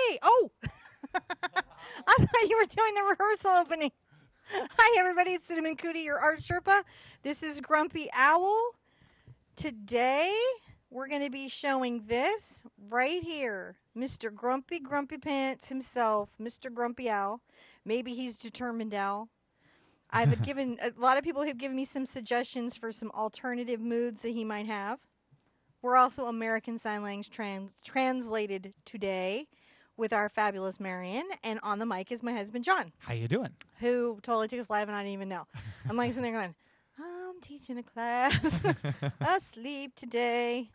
Hey! Oh! I thought you were doing the rehearsal opening. Hi, everybody. It's Cinnamon Cootie, your art Sherpa. This is Grumpy Owl. Today, we're going to be showing this right here. Mr. Grumpy Pants himself, Mr. Grumpy Owl. Maybe he's Determined Owl. I've given a lot of people have given me some suggestions for some alternative moods that he might have. We're also American Sign Language translated today with our fabulous Marion, and on the mic is my husband John. How you doing? Who totally took us live and I didn't even know. I'm like sitting there going, I'm teaching a class, asleep today.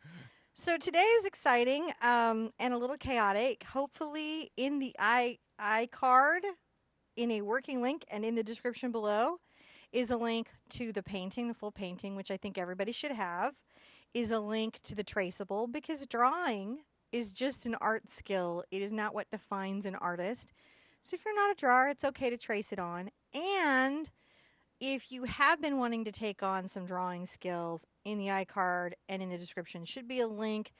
So today is exciting and a little chaotic. Hopefully in the iCard, in a working link and in the description below, is a link to the painting, the full painting, which I think everybody should have, is a link to the Traceable, because drawing is just an art skill. It is not what defines an artist. So if you're not a drawer, it's okay to trace it on. And if you have been wanting to take on some drawing skills, in the iCard and in the description should be a link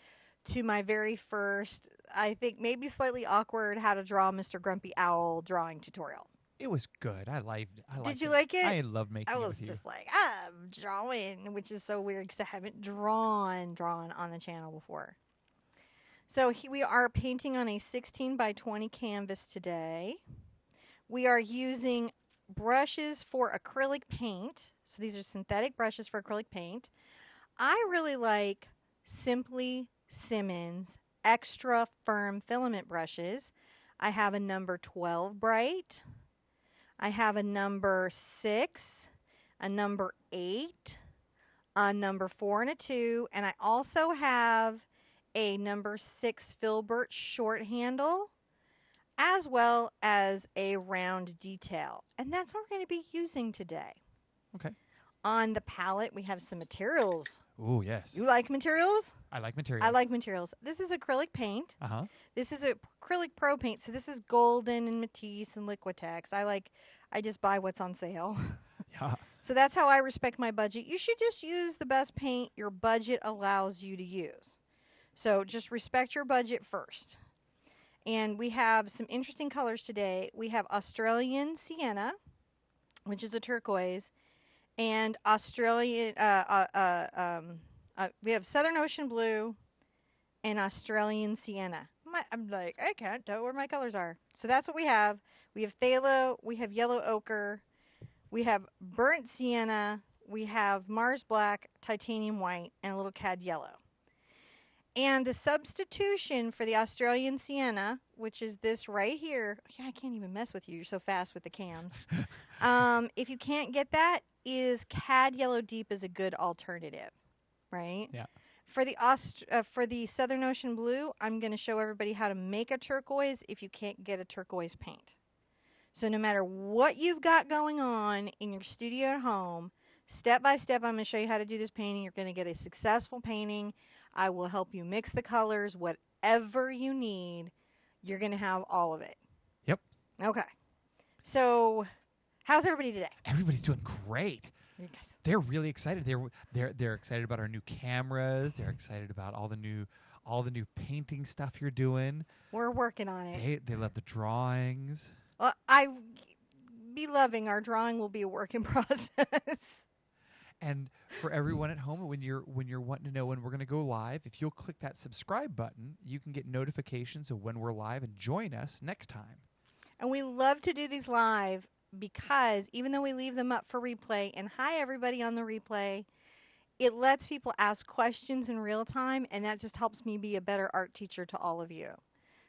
to my very first, I think maybe slightly awkward, how to draw Mr. Grumpy Owl drawing tutorial. It was good. I liked it. Did you like it? I love making it with you. I was just like, I'm drawing, which is so weird because I haven't drawn on the channel before. So we are painting on a 16 by 20 canvas today. We are using brushes for acrylic paint. So these are synthetic brushes for acrylic paint. I really like Simply Simmons extra firm filament brushes. I have a number 12 bright. I have a number 6, a number 8, a number 4 and a 2, and I also have a number 6 Filbert short handle, as well as a round detail. And that's what we're going to be using today. Okay. On the palette, we have some materials. Ooh, yes. You like materials? I like materials. I like materials. This is acrylic paint. Uh-huh. This is acrylic pro paint. So this is Golden and Matisse and Liquitex. I just buy what's on sale. Yeah. So that's how I respect my budget. You should just use the best paint your budget allows you to use. So just respect your budget first. And we have some interesting colors today. We have Australian Sienna, which is a turquoise, and Australian, we have Southern Ocean Blue and Australian Sienna. I'm like, I can't tell where my colors are. So that's what we have. We have phthalo, we have yellow ochre, we have burnt sienna, we have Mars black, titanium white, and a little cad yellow. And the substitution for the Australian Sienna, which is this right here. Yeah, I can't even mess with you. You're so fast with the cams. If you can't get that, is cad yellow deep is a good alternative, right? Yeah. For the Southern Ocean Blue, I'm going to show everybody how to make a turquoise if you can't get a turquoise paint. So no matter what you've got going on in your studio at home, step by step, I'm going to show you how to do this painting. You're going to get a successful painting. I will help you mix the colors, whatever you need. You're going to have all of it. Yep. Okay. So how's everybody today? Everybody's doing great. Yes. They're really excited. They're excited about our new cameras. They're excited about all the new painting stuff you're doing. We're working on it. They love the drawings. Well, I be loving our drawing will be a work in process. And for everyone at home, when you're wanting to know when we're going to go live, if you'll click that subscribe button, you can get notifications of when we're live and join us next time. And we love to do these live because even though we leave them up for replay, and hi everybody on the replay, it lets people ask questions in real time, and that just helps me be a better art teacher to all of you.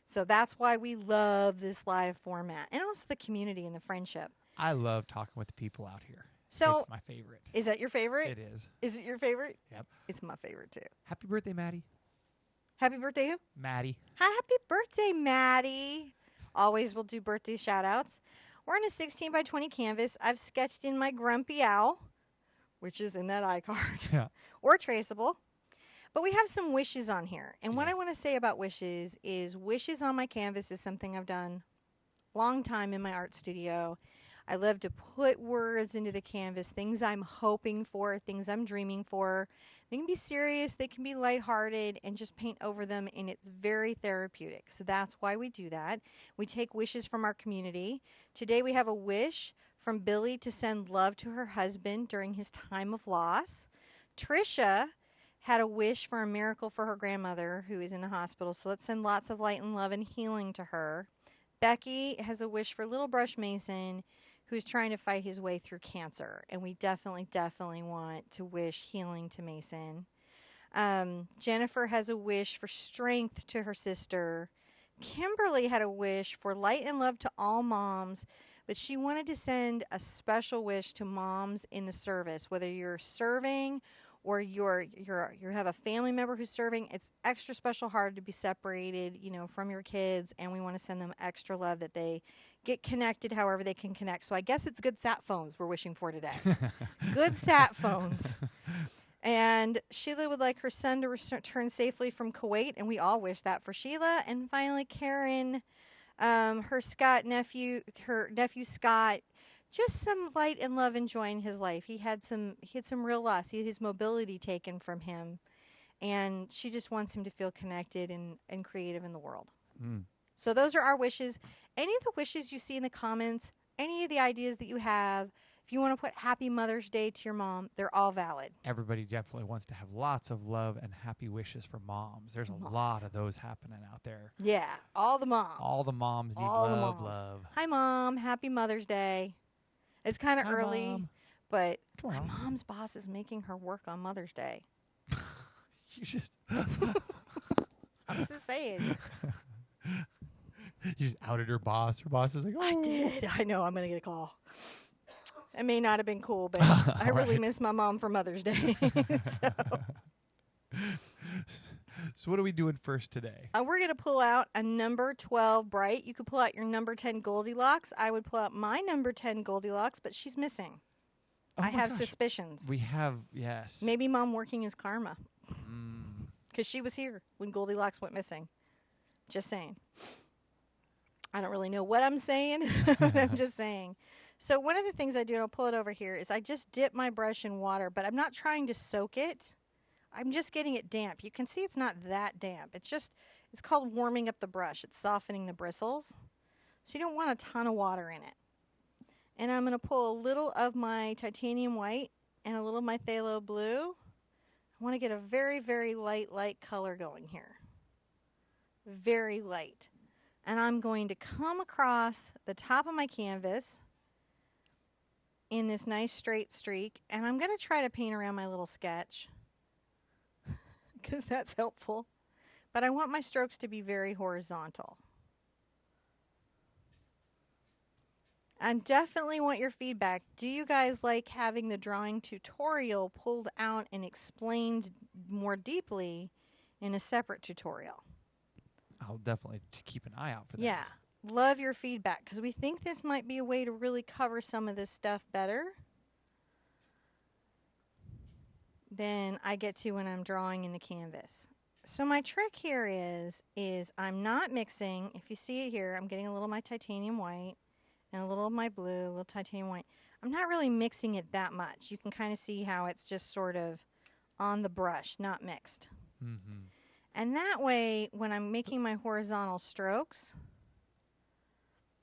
So that's why we love this live format, and also the community and the friendship. I love talking with the people out here. So it's my favorite. Is that your favorite? It is. Is it your favorite? Yep. It's my favorite too. Happy birthday, Maddie. Happy birthday, who? Maddie. Happy birthday, Maddie. Always will do birthday shout outs. We're on a 16 by 20 canvas. I've sketched in my Grumpy Owl, which is in that iCard, Yeah. or Traceable. But we have some wishes on here. And what I want to say about wishes is wishes on my canvas is something I've done long time in my art studio. I love to put words into the canvas, things I'm hoping for, things I'm dreaming for. They can be serious, they can be lighthearted, and just paint over them, and it's very therapeutic. So that's why we do that. We take wishes from our community. Today we have a wish from Billy to send love to her husband during his time of loss. Trisha had a wish for a miracle for her grandmother who is in the hospital. So let's send lots of light and love and healing to her. Becky has a wish for little Brush Mason who's trying to fight his way through cancer. And we definitely want to wish healing to Mason. Jennifer has a wish for strength to her sister. Kimberly had a wish for light and love to all moms, but she wanted to send a special wish to moms in the service, whether you're serving or you have a family member who's serving. It's extra special hard to be separated, from your kids, and we want to send them extra love that they get connected however they can connect. So I guess it's good sat phones we're wishing for today. Good sat phones. And Sheila would like her son to return safely from Kuwait, and we all wish that for Sheila. And finally, Karen, her nephew Scott, just some light and love enjoying his life. He had some real loss. He had his mobility taken from him, and she just wants him to feel connected and creative in the world. So those are our wishes. Any of the wishes you see in the comments, any of the ideas that you have, if you want to put Happy Mother's Day to your mom, they're all valid. Everybody definitely wants to have lots of love and happy wishes for moms. There's a lot of those happening out there. Yeah, all the moms. All the moms need love. Hi, Mom. Happy Mother's Day. It's kind of early, Mom. but Come my on. mom's boss is making her work on Mother's Day. You just I'm just saying. You just outed her boss. Her boss is like, oh. I did. I know. I'm going to get a call. It may not have been cool, but I really miss my mom for Mother's Day. So what are we doing first today? We're going to pull out a number 12 Bright. You could pull out your number 10 Goldilocks. I would pull out my number 10 Goldilocks, but she's missing. I have suspicions. We have, yes. Maybe Mom working as karma. Because she was here when Goldilocks went missing. Just saying. I don't really know what I'm saying. I'm just saying. So one of the things I do, and I'll pull it over here, is I just dip my brush in water, but I'm not trying to soak it. I'm just getting it damp. You can see it's not that damp. It's called warming up the brush. It's softening the bristles. So you don't want a ton of water in it. And I'm going to pull a little of my titanium white and a little of my phthalo blue. I want to get a very, very light color going here. Very light. And I'm going to come across the top of my canvas in this nice straight streak, and I'm going to try to paint around my little sketch because that's helpful. But I want my strokes to be very horizontal. I definitely want your feedback. Do you guys like having the drawing tutorial pulled out and explained more deeply in a separate tutorial? I'll definitely keep an eye out for that. Yeah. Love your feedback because we think this might be a way to really cover some of this stuff better than I get to when I'm drawing in the canvas. So my trick here is I'm not mixing. If you see it here, I'm getting a little of my titanium white and a little of my blue, a little titanium white. I'm not really mixing it that much. You can kind of see how it's just sort of on the brush, not mixed. Mm-hmm. And that way, when I'm making my horizontal strokes,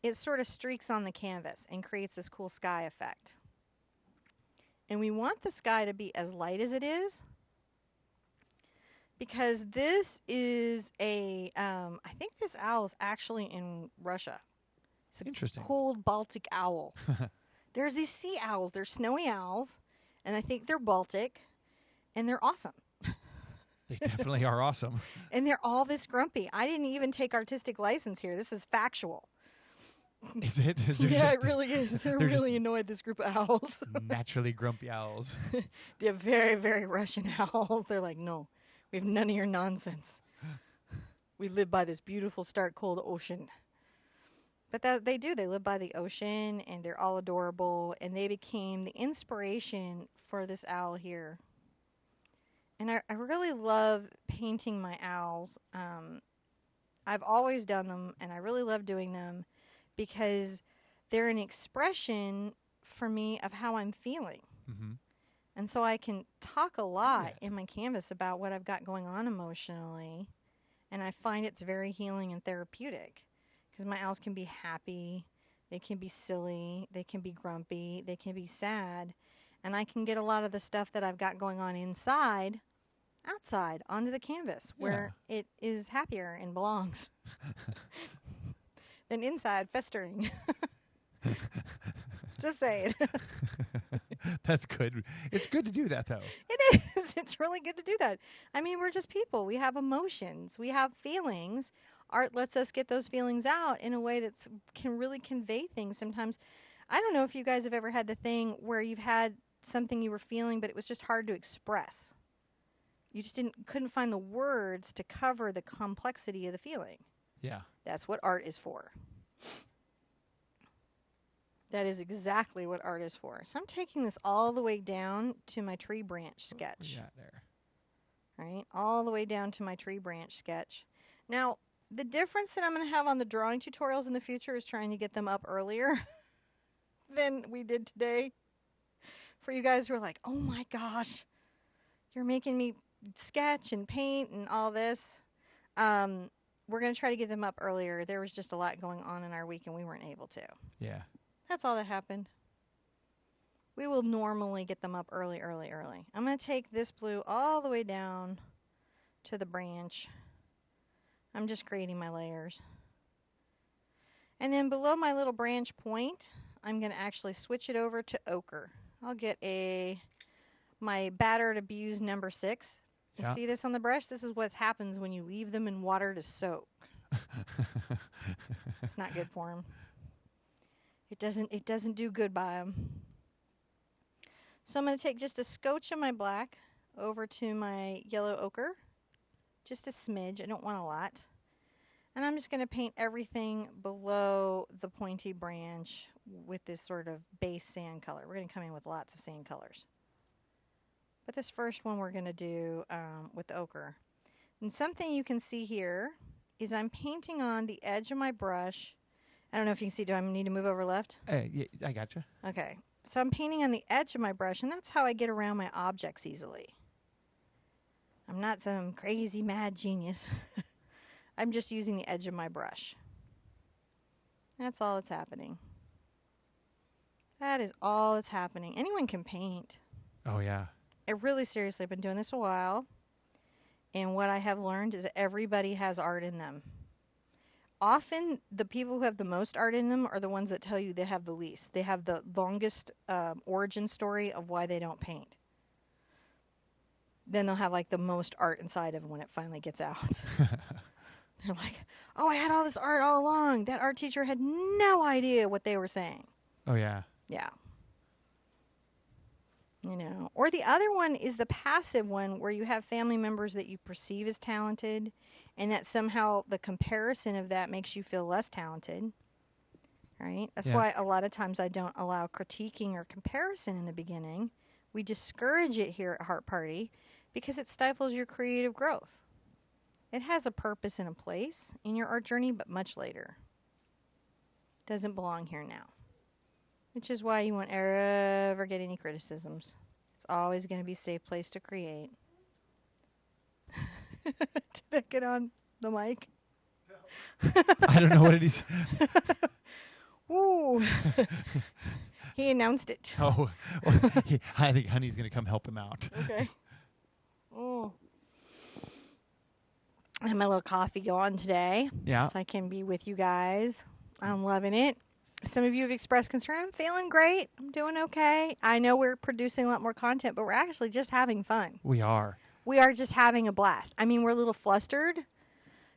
it sort of streaks on the canvas and creates this cool sky effect. And we want the sky to be as light as it is because this is I think this owl is actually in Russia. It's a Interesting. cold Baltic owl. There's these sea owls. They're snowy owls, and I think they're Baltic, and they're awesome. They definitely are awesome. And they're all this grumpy. I didn't even take artistic license here. This is factual. Is it? Yeah, it really is. They're really annoyed, this group of owls. Naturally grumpy owls. They're very, very Russian owls. They're like, no, we have none of your nonsense. We live by this beautiful, stark, cold ocean. But they do. They live by the ocean, and they're all adorable. And they became the inspiration for this owl here. And I really love painting my owls. I've always done them, and I really love doing them because they're an expression for me of how I'm feeling. Mm-hmm. And so I can talk a lot in my canvas about what I've got going on emotionally. And I find it's very healing and therapeutic because my owls can be happy, they can be silly, they can be grumpy, they can be sad. And I can get a lot of the stuff that I've got going on inside outside onto the canvas where it is happier and belongs than inside festering. Just saying. That's good. It's good to do that, though. It is. It's really good to do that. I mean, we're just people. We have emotions. We have feelings. Art lets us get those feelings out in a way that can really convey things. Sometimes, I don't know if you guys have ever had the thing where you've had something you were feeling, but it was just hard to express. You just couldn't find the words to cover the complexity of the feeling. Yeah. That's what art is for. That is exactly what art is for. So I'm taking this all the way down to my tree branch sketch. Yeah, there. Right? All the way down to my tree branch sketch. Now, the difference that I'm going to have on the drawing tutorials in the future is trying to get them up earlier than we did today. For you guys who are like, oh my gosh, you're making me sketch and paint and all this. We're going to try to get them up earlier. There was just a lot going on in our week and we weren't able to. Yeah. That's all that happened. We will normally get them up early. I'm going to take this blue all the way down to the branch. I'm just creating my layers. And then below my little branch point, I'm going to actually switch it over to ochre. I'll get my battered abused number 6. You see this on the brush? This is what happens when you leave them in water to soak. It's not good for them. It doesn't do good by them. So I'm going to take just a scotch of my black over to my yellow ochre. Just a smidge. I don't want a lot. And I'm just going to paint everything below the pointy branch with this sort of base sand color. We're going to come in with lots of sand colors. But this first one we're going to do with the ochre. And something you can see here is I'm painting on the edge of my brush. I don't know if you can see. Do I need to move over left? Yeah, I gotcha. Okay. So I'm painting on the edge of my brush, and that's how I get around my objects easily. I'm not some crazy mad genius. I'm just using the edge of my brush. That's all that's happening. That is all that's happening. Anyone can paint. Oh, yeah. I really seriously have been doing this a while, and what I have learned is everybody has art in them. Often, the people who have the most art in them are the ones that tell you they have the least. They have the longest origin story of why they don't paint. Then they'll have like the most art inside of them when it finally gets out. They're like, oh, I had all this art all along. That art teacher had no idea what they were saying. Oh, yeah. Yeah. You know, or the other one is the passive one where you have family members that you perceive as talented and that somehow the comparison of that makes you feel less talented, right? That's why a lot of times I don't allow critiquing or comparison in the beginning. We discourage it here at Heart Party because it stifles your creative growth. It has a purpose and a place in your art journey, but much later. Doesn't belong here now. Which is why you won't ever get any criticisms. It's always going to be a safe place to create. Did that get on the mic? No. I don't know what it is. Ooh. He announced it. Oh, I think Honey's going to come help him out. Okay. Oh. I have my little coffee going today. Yeah. So I can be with you guys. I'm loving it. Some of you have expressed concern. I'm feeling great. I'm doing okay. I know we're producing a lot more content, but we're actually just having fun. We are. We are just having a blast. I mean, we're a little flustered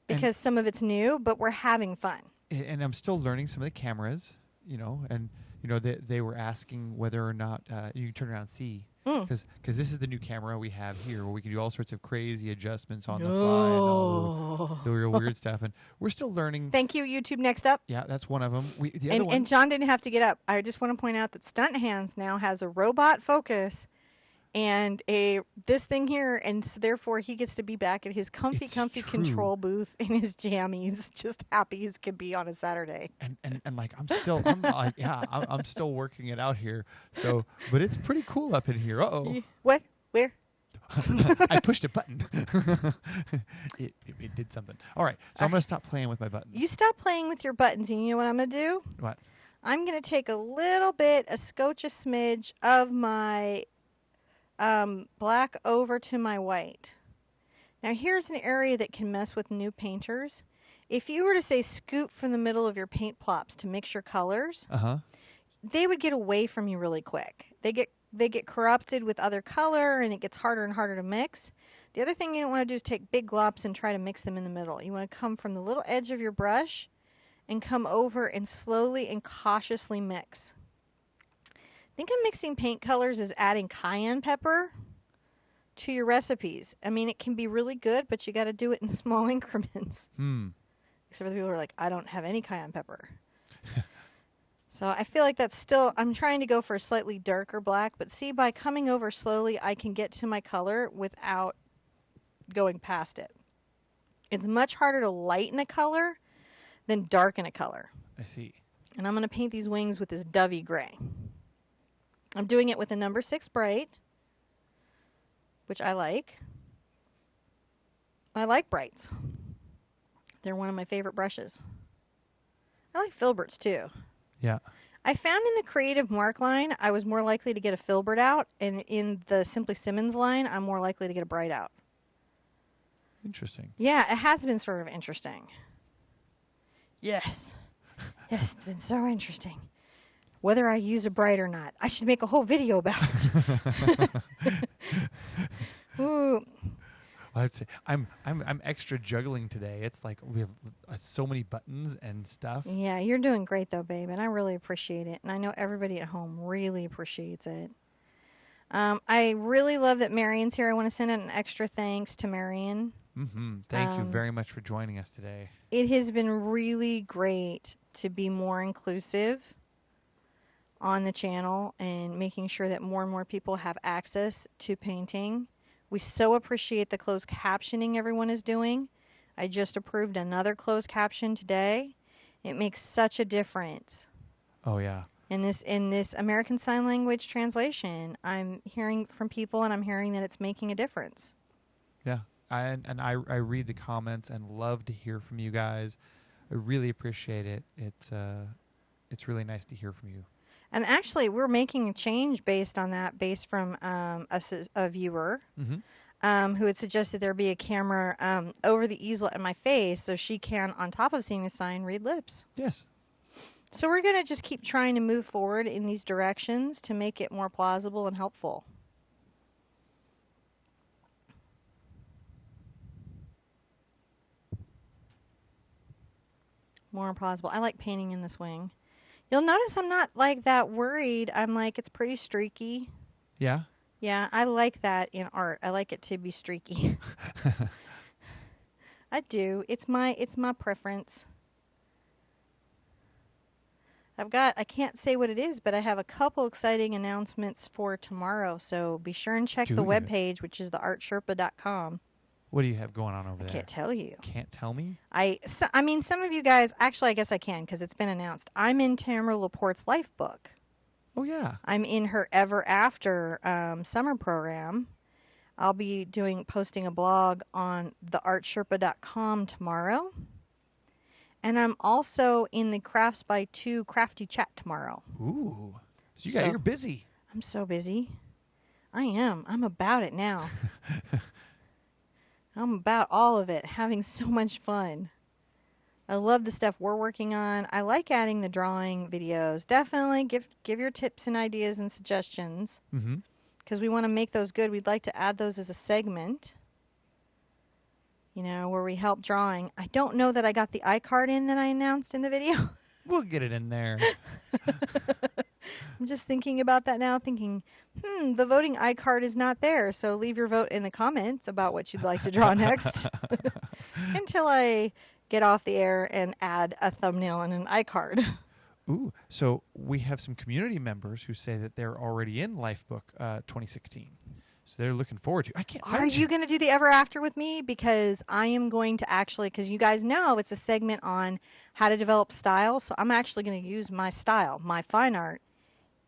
because some of it's new, but we're having fun. And I'm still learning some of the cameras, you know, and, you know, they were asking whether or not you can turn around and see. Because this is the new camera we have here where we can do all sorts of crazy adjustments on the fly and all the real weird stuff. And we're still learning. Thank you, YouTube. Next up. Yeah, that's one of them. The other one. And John didn't have to get up. I just want to point out that Stunt Hands now has a robot focus and this thing here, and so therefore he gets to be back at his comfy True. control booth in his jammies, just happy as could be on a Saturday. And like I'm like I'm still working it out here. So, but it's pretty cool up in here. What? Where? I pushed a button. it did something. All right, so I'm gonna stop playing with my buttons. You stop playing with your buttons, and you know what I'm gonna do? What? I'm gonna take a little bit, scotch a smidge of my black over to my white. Now here's an area that can mess with new painters. If you were to say scoop from the middle of your paint plops to mix your colors, they would get away from you really quick. They get corrupted with other color, and it gets harder and harder to mix. The other thing you don't want to do is take big glops and try to mix them in the middle. You want to come from the little edge of your brush and come over and slowly and cautiously mix. Think of mixing paint colors as adding cayenne pepper to your recipes. I mean, it can be really good, but you got to do it in small increments. Except for the people who are like, I don't have any cayenne pepper. So I feel like that's still, I'm trying to go for a slightly darker black, but see, by coming over slowly, I can get to my color without going past it. It's much harder to lighten a color than darken a color. I see. And I'm going to paint these wings with this dovey gray. I'm doing it with a number 6 bright, which I like. I like brights. They're one of my favorite brushes. I like Filberts too. Yeah. I found in the creative mark line, I was more likely to get a Filbert out, and in the Simply Simmons line, I'm more likely to get a bright out. Interesting. Yeah, it has been sort of interesting. Yes. Yes, it's been so interesting. Whether I use a bright or not. I should make a whole video about it. Ooh. I'd say I'm extra juggling today. It's like we have so many buttons and stuff. Yeah, you're doing great though, babe, and I really appreciate it. And I know everybody at home really appreciates it. I really love that Marion's here. I want to send out an extra thanks to Marion. Thank you very much for joining us today. It has been really great to be more inclusive on the channel and making sure that more and more people have access to painting. We so appreciate the closed captioning everyone is doing. I just approved another closed caption today. It makes such a difference. Oh yeah. In this American Sign Language translation, I'm hearing from people, and I'm hearing that it's making a difference. Yeah. I read the comments and love to hear from you guys. I really appreciate it. It's really nice to hear from you. And actually, we're making a change based on that, based from a viewer who had suggested there be a camera over the easel at my face so she can, on top of seeing the sign, read lips. Yes. So we're going to just keep trying to move forward in these directions to make it more plausible and helpful. More plausible. I like painting in this wing. You'll notice I'm not like that worried. I'm like, it's pretty streaky. Yeah? Yeah, I like that in art. I like it to be streaky. I do. It's my preference. I can't say what it is, but I have a couple exciting announcements for tomorrow. So be sure and check the webpage, which is TheArtSherpa.com. What do you have going on over there? I can't tell you. Can't tell me? I mean, some of you guys, actually, I guess I can because it's been announced. I'm in Tamara Laporte's life book. Oh, yeah. I'm in her Ever After summer program. I'll be posting a blog on TheArtSherpa.com tomorrow. And I'm also in the Crafts by 2 Crafty Chat tomorrow. Ooh. So you're busy. I'm so busy. I am. I'm about it now. I'm about all of it, having so much fun. I love the stuff we're working on. I like adding the drawing videos. Definitely give your tips and ideas and suggestions. Because we want to make those good. We'd like to add those as a segment. You know, where we help drawing. I don't know that I got the iCard in that I announced in the video. We'll get it in there. I'm just thinking about that now, thinking, the voting iCard is not there. So leave your vote in the comments about what you'd like to draw next. Until I get off the air and add a thumbnail and an iCard. Ooh, so we have some community members who say that they're already in Lifebook 2016. So they're looking forward to. I can't. Are you going to do the ever after with me? Because I am going to actually, because you guys know it's a segment on how to develop style. So I'm actually going to use my style, my fine art,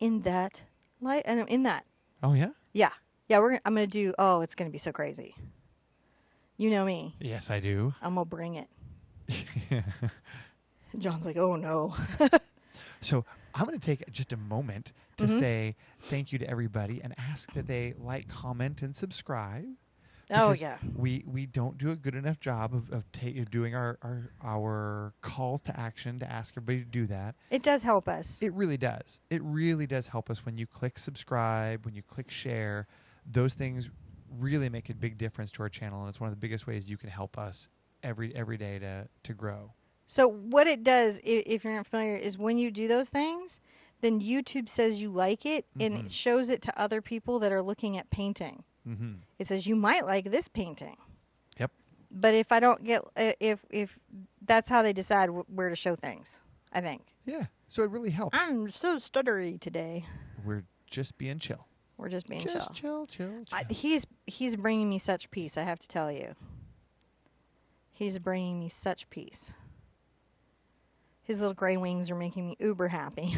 in that light and in that. Oh yeah. Yeah. I'm going to do. Oh, it's going to be so crazy. You know me. Yes, I do. I'm going to bring it. John's like, oh no. So I'm going to take just a moment to say thank you to everybody and ask that they like, comment, and subscribe. Oh yeah. We don't do a good enough job of doing our calls to action to ask everybody to do that. It does help us. It really does. It really does help us when you click subscribe, when you click share. Those things really make a big difference to our channel, and it's one of the biggest ways you can help us every day to grow. So what it does, if you're not familiar, is when you do those things, then YouTube says you like it, and it shows it to other people that are looking at painting. Mm-hmm. It says you might like this painting. Yep. But if I don't get, if that's how they decide where to show things, I think. Yeah. So it really helps. I'm so stuttery today. We're just being chill. We're just being Just chill. chill. He's bringing me such peace, I have to tell you. He's bringing me such peace. His little gray wings are making me uber happy.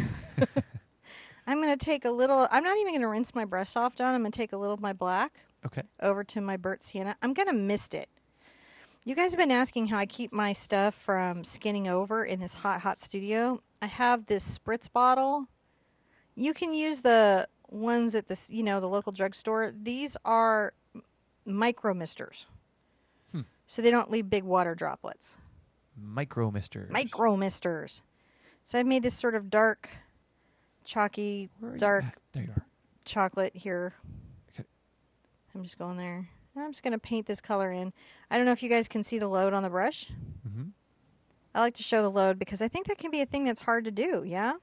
I'm going to take a little, I'm not even going to rinse my brush off, John. I'm going to take a little of my black over to my burnt sienna. I'm going to mist it. You guys have been asking how I keep my stuff from skinning over in this hot studio. I have this spritz bottle. You can use the ones at the local drugstore. These are micro misters. So they don't leave big water droplets. Micro misters. Micro misters. So I've made this sort of dark, chalky, there you are. chocolate here. Okay. I'm just going there. And I'm just going to paint this color in. I don't know if you guys can see the load on the brush. Mm-hmm. I like to show the load because I think that can be a thing that's hard to do, yeah?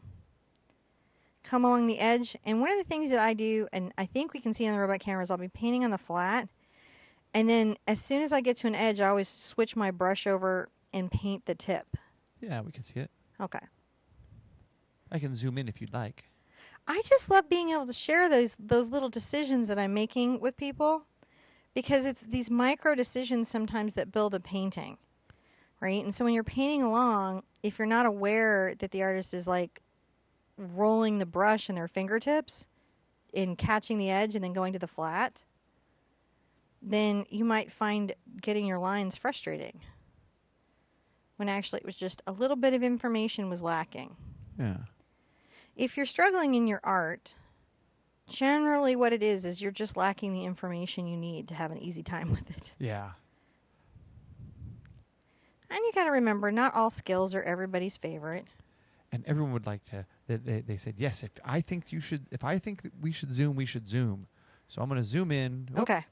Come along the edge. And one of the things that I do, and I think we can see on the robot cameras, I'll be painting on the flat. And then as soon as I get to an edge, I always switch my brush over and paint the tip. Yeah, we can see it. Okay. I can zoom in if you'd like. I just love being able to share those little decisions that I'm making with people, because it's these micro decisions sometimes that build a painting, right? And so when you're painting along, if you're not aware that the artist is like rolling the brush in their fingertips and catching the edge and then going to the flat, then you might find getting your lines frustrating, when actually it was just a little bit of information was lacking. Yeah. If you're struggling in your art, generally what it is you're just lacking the information you need to have an easy time with it. Yeah. And you got to remember, not all skills are everybody's favorite. And everyone would like to. They said, yes. If I think that we should zoom, we should zoom. So I'm going to zoom in. Okay.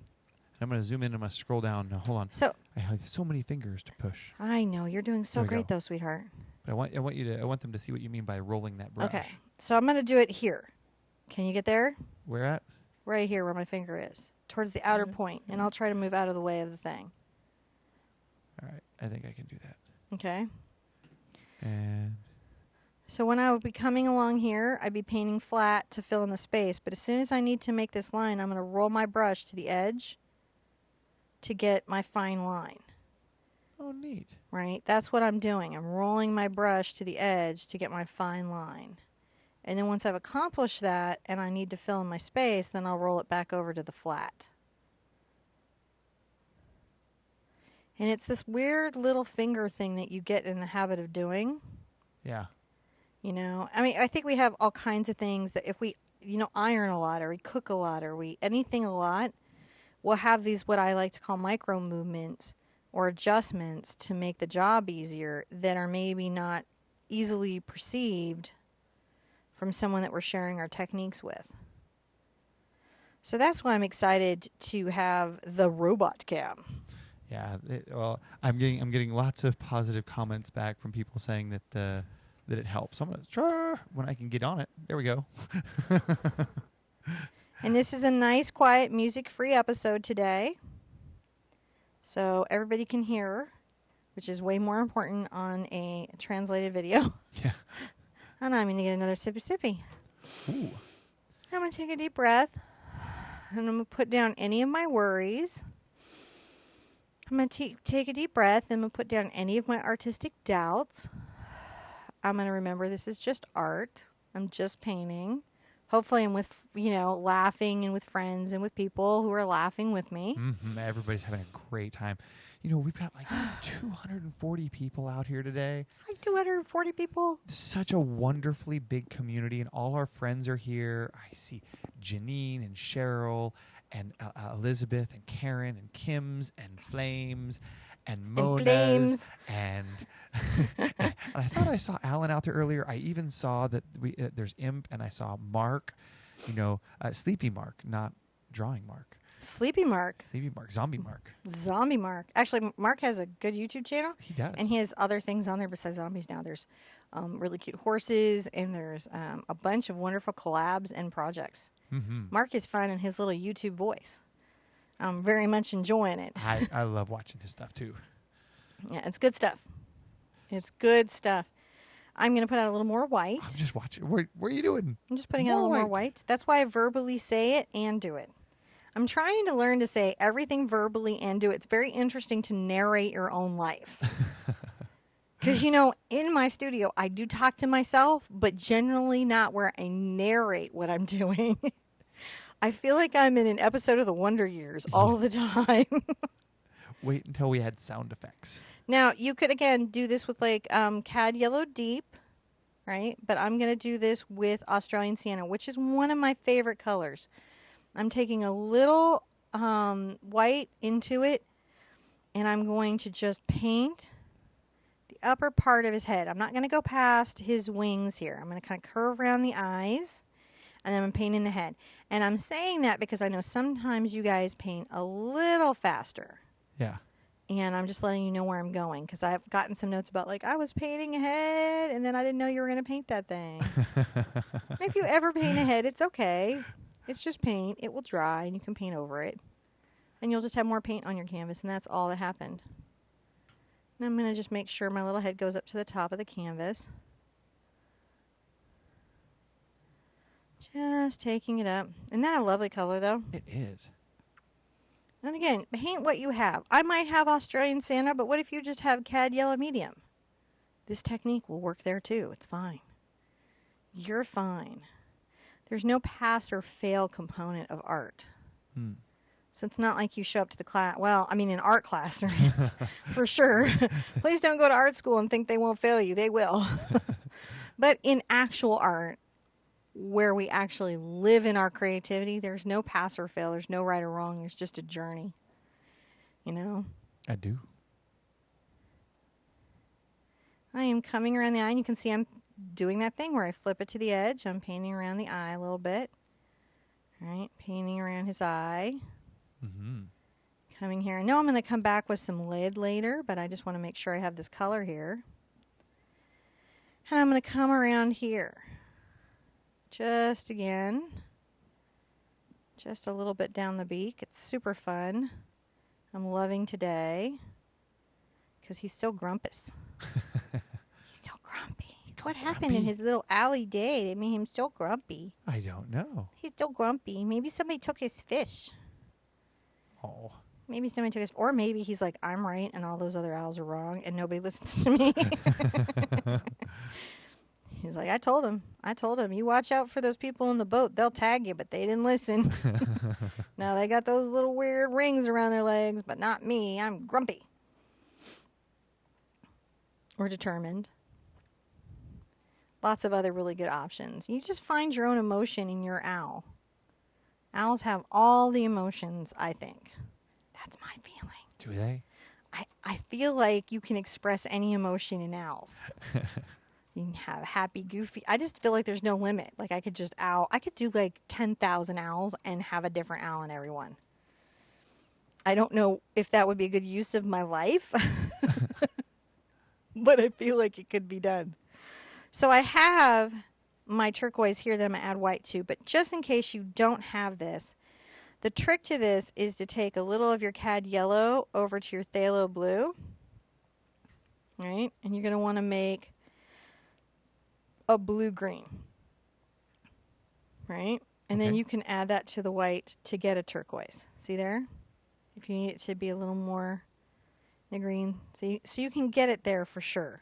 I'm going to zoom in. I'm going to scroll down. Now, hold on. So I have so many fingers to push. I know you're doing so great, though, sweetheart. But I want them to see what you mean by rolling that brush. Okay. So I'm going to do it here. Can you get there? Where at? Right here, where my finger is, towards the outer point, and I'll try to move out of the way of the thing. All right. I think I can do that. Okay. And so when I would be coming along here, I'd be painting flat to fill in the space. But as soon as I need to make this line, I'm going to roll my brush to the edge to get my fine line. oh, neat. Right? That's what I'm doing. I'm rolling my brush to the edge to get my fine line. And then once I've accomplished that and I need to fill in my space, then I'll roll it back over to the flat. And it's this weird little finger thing that you get in the habit of doing. Yeah. You know, I mean, I think we have all kinds of things that if we, iron a lot or we cook a lot or we anything a lot, we'll have these what I like to call micro movements or adjustments to make the job easier that are maybe not easily perceived from someone that we're sharing our techniques with. So that's why I'm excited to have the robot cam. Yeah. Well, I'm getting lots of positive comments back from people saying that it helps. So I'm gonna sure when I can get on it. There we go. And this is a nice, quiet, music-free episode today. So everybody can hear, which is way more important on a translated video. Yeah. And I'm going to get another sippy. Ooh. I'm going to take a deep breath. And I'm going to put down any of my worries. I'm going to take a deep breath. I'm going to put down any of my artistic doubts. I'm going to remember this is just art. I'm just painting. Hopefully I'm with, laughing and with friends and with people who are laughing with me. Mm-hmm. Everybody's having a great time. We've got like 240 people out here today. 240 people. Such a wonderfully big community, and all our friends are here. I see Janine and Cheryl and Elizabeth and Karen and Kim's and Flames and Mona's and I thought I saw Alan out there earlier. I even saw that there's Imp, and I saw Mark, Sleepy Mark, not Drawing Mark. Sleepy Mark. Sleepy Mark. Zombie Mark. Zombie Mark. Actually, Mark has a good YouTube channel. He does. And he has other things on there besides zombies now. There's really cute horses, and there's a bunch of wonderful collabs and projects. Mm-hmm. Mark is fun in his little YouTube voice. I'm very much enjoying it. I love watching his stuff, too. Yeah, it's good stuff. It's good stuff. I'm going to put out a little more white. I'm just watching. What are you doing? I'm just putting out a little more white. That's why I verbally say it and do it. I'm trying to learn to say everything verbally and do it. It's very interesting to narrate your own life. Because, in my studio, I do talk to myself, but generally not where I narrate what I'm doing. I feel like I'm in an episode of The Wonder Years all the time. Wait until we add sound effects. Now, you could, again, do this with like Cad Yellow Deep, right? But I'm going to do this with Australian Sienna, which is one of my favorite colors. I'm taking a little white into it, and I'm going to just paint the upper part of his head. I'm not going to go past his wings here. I'm going to kind of curve around the eyes, and then I'm painting the head. And I'm saying that because I know sometimes you guys paint a little faster. Yeah. And I'm just letting you know where I'm going, because I've gotten some notes about, like, I was painting a head, and then I didn't know you were going to paint that thing. If you ever paint a head, it's okay. It's just paint. It will dry, and you can paint over it. And you'll just have more paint on your canvas, and that's all that happened. And I'm going to just make sure my little head goes up to the top of the canvas. Just taking it up. Isn't that a lovely color, though? It is. And again, paint what you have. I might have Australian Sienna, but what if you just have Cad Yellow Medium? This technique will work there, too. It's fine. You're fine. There's no pass or fail component of art. So it's not like you show up to the class. Well, I mean, in art class, there is, for sure. Please don't go to art school and think they won't fail you. They will. But in actual art, where we actually live in our creativity, there's no pass or fail. There's no right or wrong. There's just a journey. I do. I am coming around the eye, and you can see I'm doing that thing where I flip it to the edge. I'm painting around the eye a little bit. All right, painting around his eye. Mm-hmm. Coming here. I know I'm going to come back with some lid later, but I just want to make sure I have this color here. And I'm going to come around here. Just again. Just a little bit down the beak. It's super fun. I'm loving today. Because he's so grumpus. He's so grumpy. What happened in his little alley day that made him so grumpy? I don't know. He's so grumpy. Maybe somebody took his fish. Oh. Maybe somebody took his... Or maybe he's like, I'm right and all those other owls are wrong and nobody listens to me. He's like, I told him. You watch out for those people in the boat. They'll tag you, but they didn't listen. Now they got those little weird rings around their legs, but not me. I'm grumpy. Or determined. Lots of other really good options. You just find your own emotion in your owl. Owls have all the emotions, I think. That's my feeling. Do they? I feel like you can express any emotion in owls. You can have happy, goofy. I just feel like there's no limit. Like I could do like 10,000 owls and have a different owl in every one. I don't know if that would be a good use of my life. But I feel like it could be done. So I have my turquoise here that I'm going to add white to. But just in case you don't have this, the trick to this is to take a little of your Cad Yellow over to your Phthalo Blue. Right? And you're going to want to make a blue-green. Right? And then Okay. you can add that to the white to get a turquoise. See there? If you need it to be a little more the green. So you can get it there for sure.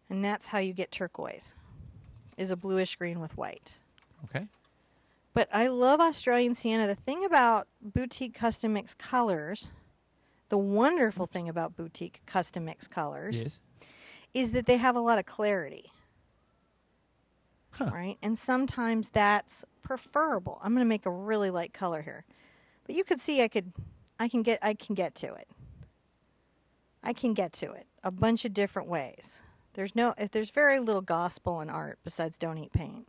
And that's how you get turquoise, is a bluish green with white. Okay. But I love Australian Sienna. The thing about boutique custom mix colors, the wonderful thing about boutique custom mix colors, Yes. is that they have a lot of clarity. Huh. Right? And sometimes that's preferable. I'm going to make a really light color here. But you could see I can get to it. I can get to it a bunch of different ways. There's very little gospel in art besides don't eat paint.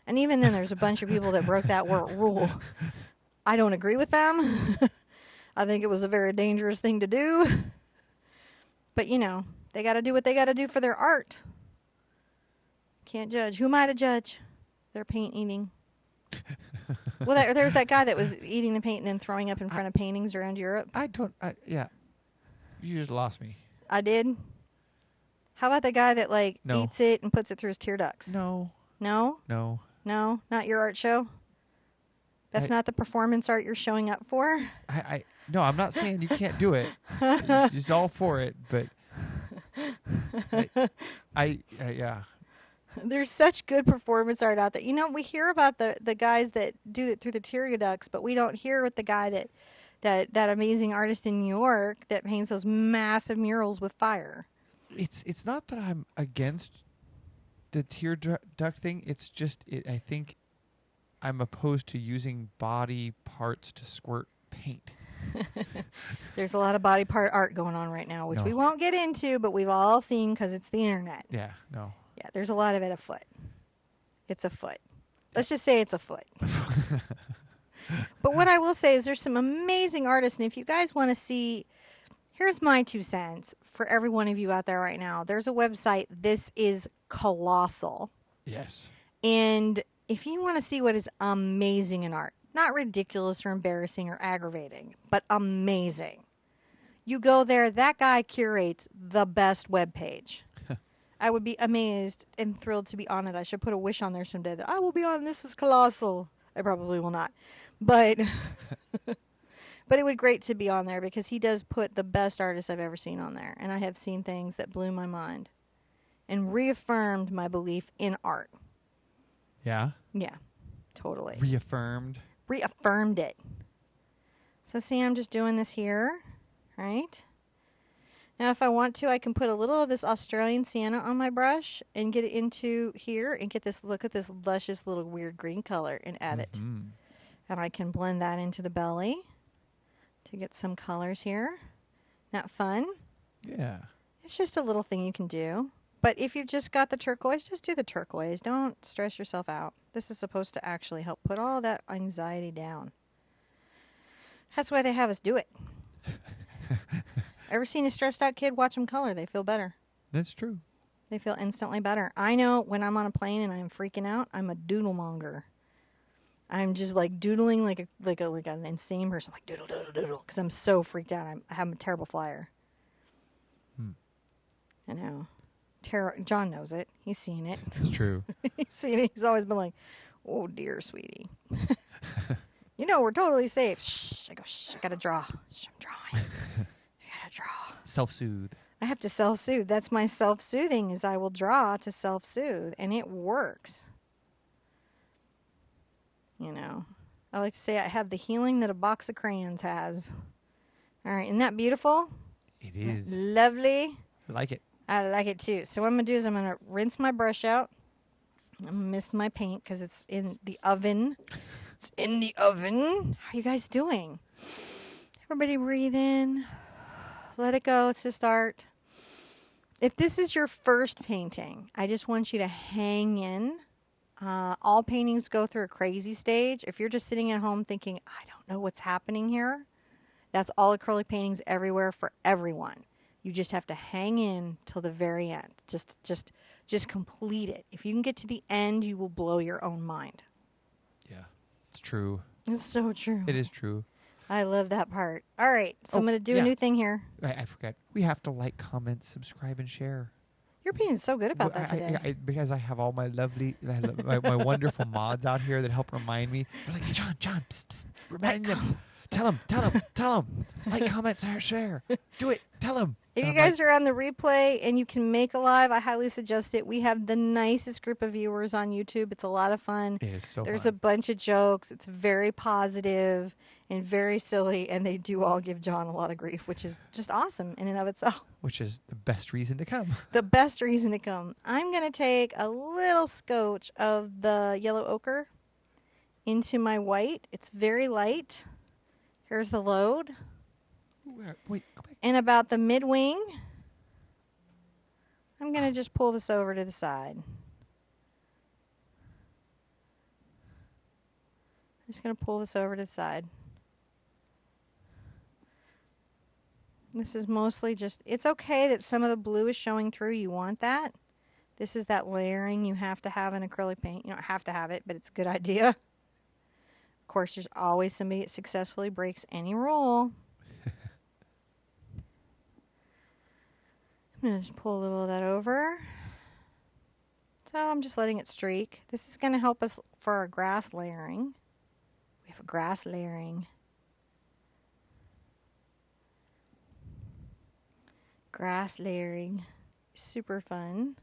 And even then there's a bunch of people that broke that rule. I don't agree with them. I think it was a very dangerous thing to do. But you know, they got to do what they got to do for their art. Can't judge. Who am I to judge? They're paint eating. Well, there was that guy that was eating the paint and then throwing up in front of paintings around Europe. Yeah. You just lost me. I did. How about the guy that No. eats it and puts it through his tear ducts? No. No? No. No? Not your art show? That's not the performance art you're showing up for? No, I'm not saying you can't do it. Just all for it, but yeah. There's such good performance art out there. You know, we hear about the guys that do it through the tear ducts, but we don't hear what the guy that amazing artist in New York that paints those massive murals with fire. It's not that I'm against the tear duct thing. It's just I think I'm opposed to using body parts to squirt paint. There's a lot of body part art going on right now, which No. we won't get into, but we've all seen because it's the internet. Yeah, no. Yeah, there's a lot of it afoot. It's afoot. Let's just say it's afoot. But what I will say is there's some amazing artists, and if you guys want to see, here's my 2 cents for every one of you out there right now. There's a website, This Is Colossal. Yes. And if you want to see what is amazing in art, not ridiculous or embarrassing or aggravating, but amazing, you go there. That guy curates the best web page. I would be amazed and thrilled to be on it. I should put a wish on there someday that I will be on This Is Colossal. I probably will not. But but it would be great to be on there because he does put the best artists I've ever seen on there. And I have seen things that blew my mind and reaffirmed my belief in art. Yeah. Yeah, totally. Reaffirmed it. So see, I'm just doing this here, right? Now, if I want to, I can put a little of this Australian Sienna on my brush and get it into here and get this, look at this luscious little weird green color and add it. And I can blend that into the belly to get some colors here. Not fun? Yeah. It's just a little thing you can do. But if you've just got the turquoise, just do the turquoise. Don't stress yourself out. This is supposed to actually help put all that anxiety down. That's why they have us do it. Ever seen a stressed out kid watch them color? They feel better. That's true. They feel instantly better. I know when I'm on a plane and I'm freaking out, I'm a doodle monger. I'm just like doodling like an insane person, like doodle doodle doodle, because I'm so freaked out. I'm a terrible flyer. I know. John knows it. He's seen it. It's true. He's seen it. He's always been like, "Oh dear, sweetie, you know we're totally safe." Shh. I go, "Shh. I gotta draw. Shh, I'm drawing. I gotta draw." Self-soothe. I have to self-soothe. That's my self-soothing, is I will draw to self-soothe, and it works. You know, I like to say I have the healing that a box of crayons has. All right, isn't that beautiful? It is. Lovely. I like it. I like it too. So what I'm going to do is I'm going to rinse my brush out. I'm going to mist my paint because it's in the oven. It's in the oven. How are you guys doing? Everybody breathe in. Let it go. It's just art. If this is your first painting, I just want you to hang in. All paintings go through a crazy stage. If you're just sitting at home thinking, I don't know what's happening here, that's all acrylic paintings everywhere for everyone. You just have to hang in till the very end. Just complete it. If you can get to the end, you will blow your own mind. Yeah, it's true. It's so true. It is true. I love that part. All right, so I'm going to do a new thing here. I forgot. We have to like, comment, subscribe, and share. You're being so good about that today. Because I have all my lovely, my wonderful mods out here that help remind me. They're like, hey, John, psst, psst, remind them. Tell them. Like, comment, share. Do it. Tell them. If you guys are on the replay and you can make a live, I highly suggest it. We have the nicest group of viewers on YouTube. It's a lot of fun. It is so There's fun. a bunch of jokes. It's very positive and very silly, and they do all give John a lot of grief, which is just awesome in and of itself. Which is the best reason to come. The best reason to come. I'm going to take a little scotch of the yellow ochre into my white. It's very light. Here's the load. Wait, go back. And about the mid-wing, I'm going to just pull this over to the side. I'm just going to pull this over to the side. This is mostly just, it's okay that some of the blue is showing through. You want that. This is that layering you have to have in acrylic paint. You don't have to have it, but it's a good idea. Of course, there's always somebody that successfully breaks any rule. I'm going to just pull a little of that over. So I'm just letting it streak. This is going to help us for our grass layering. We have a grass layering. Grass layering. Super fun.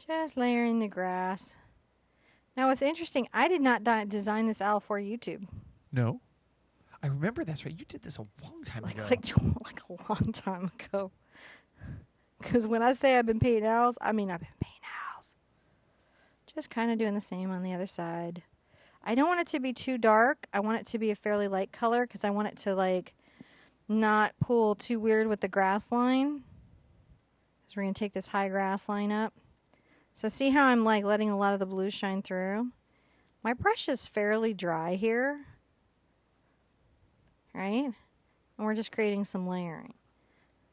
Just layering the grass. Now what's interesting, I did not design this owl for YouTube. No. I remember that's right. You did this a long time ago. Like a long time ago. Because when I say I've been painting owls, I mean I've been painting owls. Just kind of doing the same on the other side. I don't want it to be too dark. I want it to be a fairly light color because I want it to like not pull too weird with the grass line. So we're going to take this high grass line up. So see how I'm like letting a lot of the blue shine through? My brush is fairly dry here. Right? And we're just creating some layering.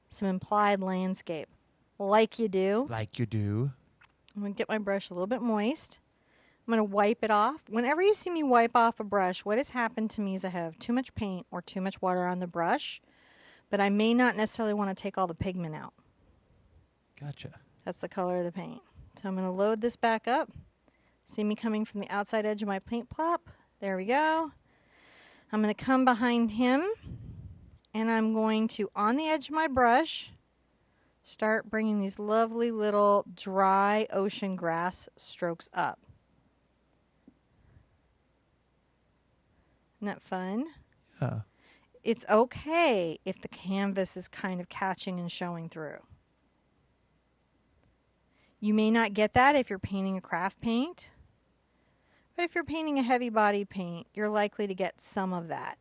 Some implied landscape. Like you do. Like you do. I'm going to get my brush a little bit moist. I'm going to wipe it off. Whenever you see me wipe off a brush, what has happened to me is I have too much paint or too much water on the brush, but I may not necessarily want to take all the pigment out. Gotcha. That's the color of the paint. So I'm going to load this back up. See me coming from the outside edge of my paint plop? There we go. I'm going to come behind him, and I'm going to, on the edge of my brush, start bringing these lovely little dry ocean grass strokes up. Isn't that fun? Yeah. It's okay if the canvas is kind of catching and showing through. You may not get that if you're painting a craft paint. But if you're painting a heavy body paint, you're likely to get some of that.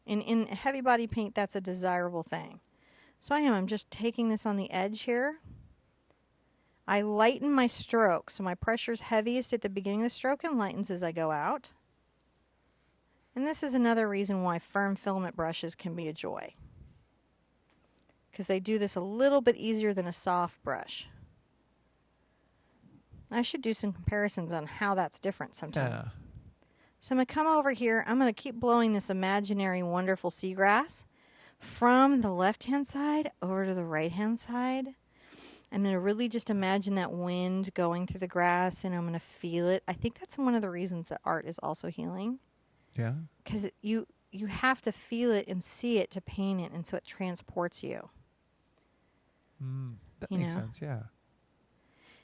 And in heavy body paint, that's a desirable thing. So I'm just taking this on the edge here. I lighten my stroke. So my pressure's heaviest at the beginning of the stroke and lightens as I go out. And this is another reason why firm filament brushes can be a joy. Because they do this a little bit easier than a soft brush. I should do some comparisons on how that's different sometime. Yeah. So I'm going to come over here. I'm going to keep blowing this imaginary wonderful seagrass from the left-hand side over to the right-hand side. I'm going to really just imagine that wind going through the grass, and I'm going to feel it. I think that's one of the reasons that art is also healing. Yeah. Because you have to feel it and see it to paint it, and so it transports you. That makes sense, yeah.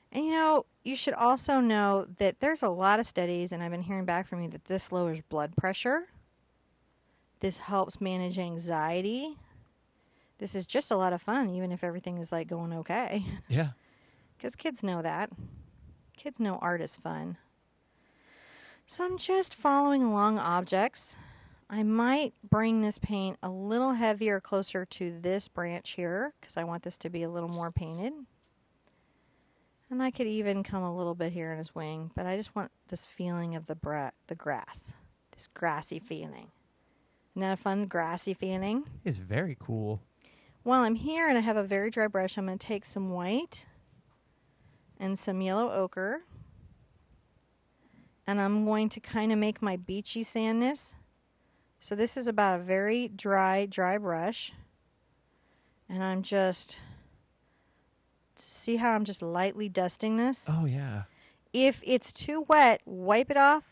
And you know, you should also know that there's a lot of studies, and I've been hearing back from you, that this lowers blood pressure. This helps manage anxiety. This is just a lot of fun, even if everything is like going okay. Yeah. Because kids know that. Kids know art is fun. So I'm just following along objects. I might bring this paint a little heavier closer to this branch here, because I want this to be a little more painted. And I could even come a little bit here in his wing, but I just want this feeling of the grass, this grassy feeling. Isn't that a fun grassy feeling? It's very cool. While I'm here and I have a very dry brush, I'm going to take some white and some yellow ochre, and I'm going to kind of make my beachy sandness. So this is about a very dry brush. And I'm just, see how I'm just lightly dusting this? Oh, yeah. If it's too wet, wipe it off,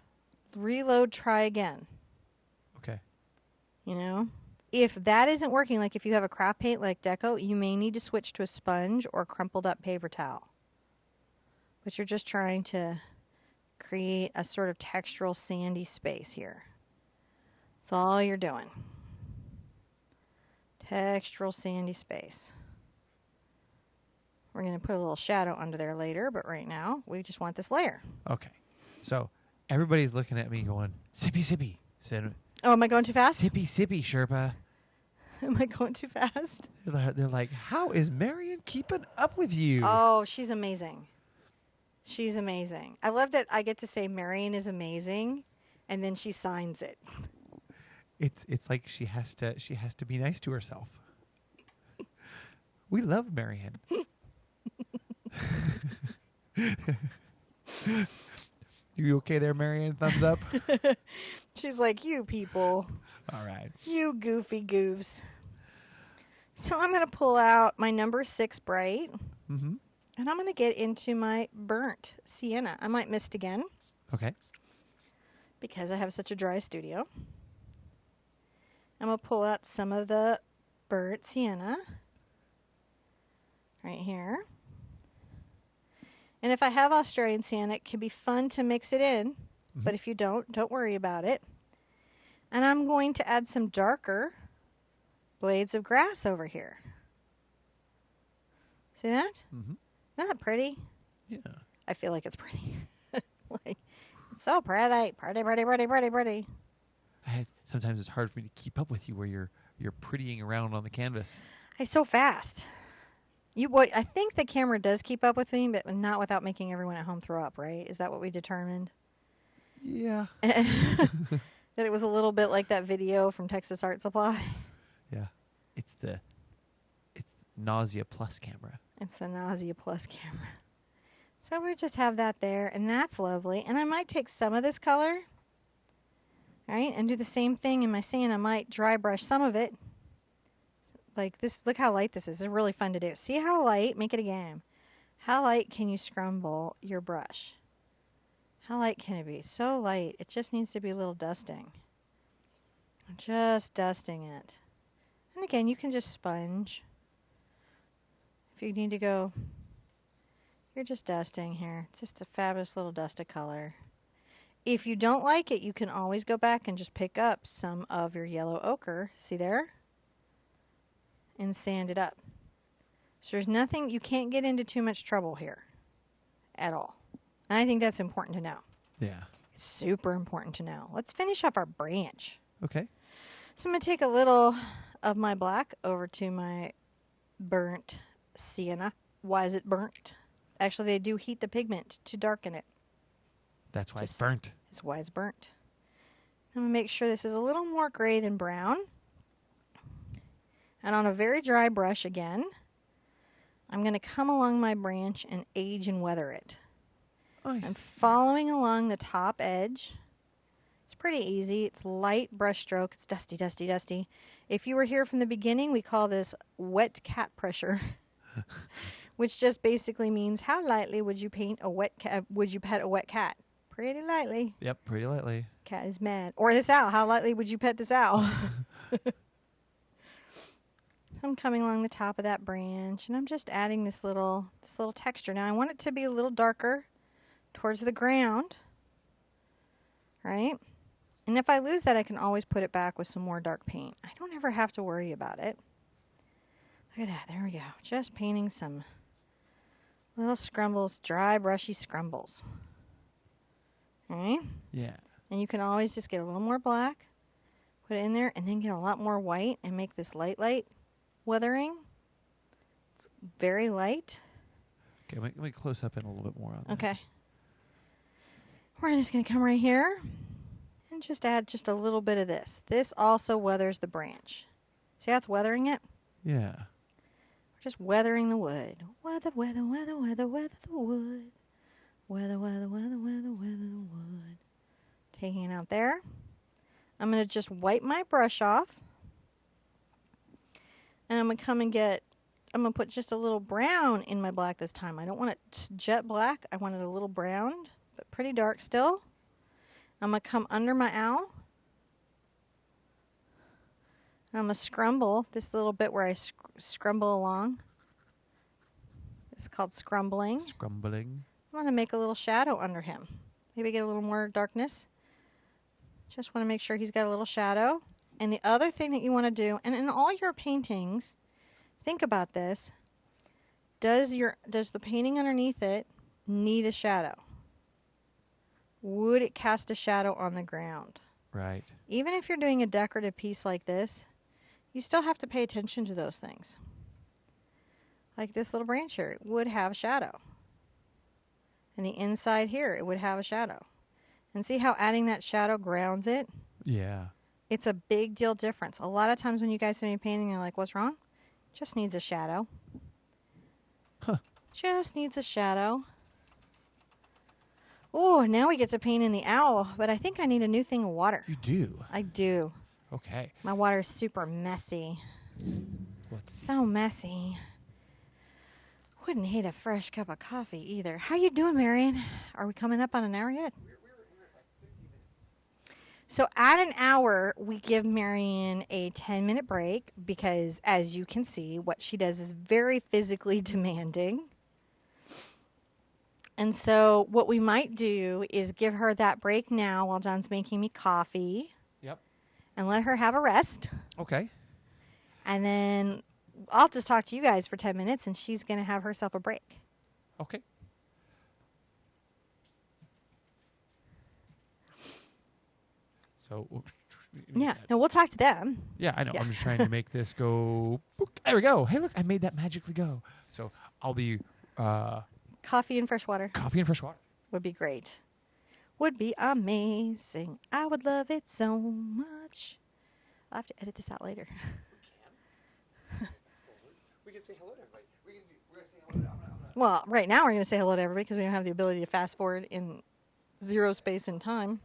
reload, try again. Okay. You know? If that isn't working, like if you have a craft paint like Deco, you may need to switch to a sponge or crumpled up paper towel. But you're just trying to create a sort of textural sandy space here. That's all you're doing. Textural sandy space. We're going to put a little shadow under there later, but right now we just want this layer. Okay. So everybody's looking at me going, sippy, sippy. Oh, am I going too fast? Sippy, sippy, Sherpa. Am I going too fast? They're like, how is Marion keeping up with you? Oh, she's amazing. She's amazing. I love that I get to say Marion is amazing, and then she signs it. It's like she has to be nice to herself. We love Marion. You okay there, Marion? Thumbs up. She's like, you people. All right. You goofy goofs. So I'm going to pull out my number 6 bright. Mm-hmm. And I'm going to get into my burnt sienna. I might mist again. Okay. Because I have such a dry studio. I'm going to pull out some of the burnt sienna. Right here. And if I have Australian Sienna, it can be fun to mix it in. Mm-hmm. But if you don't worry about it. And I'm going to add some darker blades of grass over here. See that? Mm-hmm. Isn't that pretty? Yeah. I feel like it's pretty. Like, it's so pretty. Pretty, pretty, pretty, pretty, pretty. Sometimes it's hard for me to keep up with you where you're prettying around on the canvas. It's so fast. I think the camera does keep up with me, but not without making everyone at home throw up, right? Is that what we determined? Yeah. That it was a little bit like that video from Texas Art Supply. Yeah. It's Nausea Plus camera. It's the Nausea Plus camera. So we just have that there, and that's lovely. And I might take some of this color, right, and do the same thing in my sand. I might dry brush some of it. Like this, look how light this is. It's really fun to do. See how light? Make it a game. How light can you scrumble your brush? How light can it be? So light. It just needs to be a little dusting. Just dusting it. And again, you can just sponge. If you need to go, you're just dusting here. It's just a fabulous little dust of color. If you don't like it, you can always go back and just pick up some of your yellow ochre. See there? And sand it up. So there's nothing, you can't get into too much trouble here at all. And I think that's important to know. Yeah. It's super important to know. Let's finish off our branch. Okay. So I'm going to take a little of my black over to my burnt sienna. Why is it burnt? Actually, they do heat the pigment to darken it. That's why it's burnt. That's why it's burnt. I'm going to make sure this is a little more gray than brown. And on a very dry brush again, I'm going to come along my branch and age and weather it. Nice. I'm following along the top edge. It's pretty easy. It's light brush stroke. It's dusty, dusty, dusty. If you were here from the beginning, we call this wet cat pressure, which just basically means how lightly would you paint a wet cat? Would you pet a wet cat? Pretty lightly. Yep, pretty lightly. Cat is mad. Or this owl. How lightly would you pet this owl? I'm coming along the top of that branch, and I'm just adding this little texture. Now I want it to be a little darker towards the ground, right? And if I lose that, I can always put it back with some more dark paint. I don't ever have to worry about it. Look at that. There we go. Just painting some little scrumbles, dry, brushy scrumbles. All right? Yeah. And you can always just get a little more black, put it in there, and then get a lot more white and make this light weathering. It's very light. Okay, let me close up in a little bit more on that. Okay. We're just going to come right here and just add just a little bit of this. This also weathers the branch. See how it's weathering it? Yeah. We're just weathering the wood. Weather, weather, weather, weather, weather the wood. Weather, weather, weather, weather, weather the wood. Taking it out there. I'm going to just wipe my brush off. And I'm going to come and get, I'm going to put just a little brown in my black this time. I don't want it jet black. I want it a little brown, but pretty dark still. I'm going to come under my owl. And I'm going to scrumble this little bit where I scrumble along. It's called scrumbling. Scrumbling. I want to make a little shadow under him. Maybe get a little more darkness. Just want to make sure he's got a little shadow. And the other thing that you want to do, and in all your paintings, think about this. Does the painting underneath it need a shadow? Would it cast a shadow on the ground? Right. Even if you're doing a decorative piece like this, you still have to pay attention to those things. Like this little branch here, it would have a shadow. And the inside here, it would have a shadow. And see how adding that shadow grounds it? Yeah. It's a big deal difference. A lot of times when you guys see me painting, you're like, what's wrong? Just needs a shadow. Huh. Just needs a shadow. Oh, now we get to paint in the owl, but I think I need a new thing of water. You do? I do. Okay. My water is super messy. So messy. Wouldn't hate a fresh cup of coffee either. How you doing, Marion? Are we coming up on an hour yet? We're at like 50 minutes. So at an hour, we give Marion a 10-minute break because, as you can see, what she does is very physically demanding. And so what we might do is give her that break now while John's making me coffee. Yep. And let her have a rest. Okay. And then I'll just talk to you guys for 10 minutes, and she's going to have herself a break. Okay. So, yeah. No, we'll talk to them. Yeah, I know. Yeah. I'm just trying to make this go. There we go. Hey, look, I made that magically go. So I'll be coffee and fresh water. Coffee and fresh water. Would be great. Would be amazing. I would love it so much. I'll have to edit this out later. We can say hello to everybody. We're going to say hello to Well, right now we're going to say hello to everybody because we don't have the ability to fast forward in zero space and time.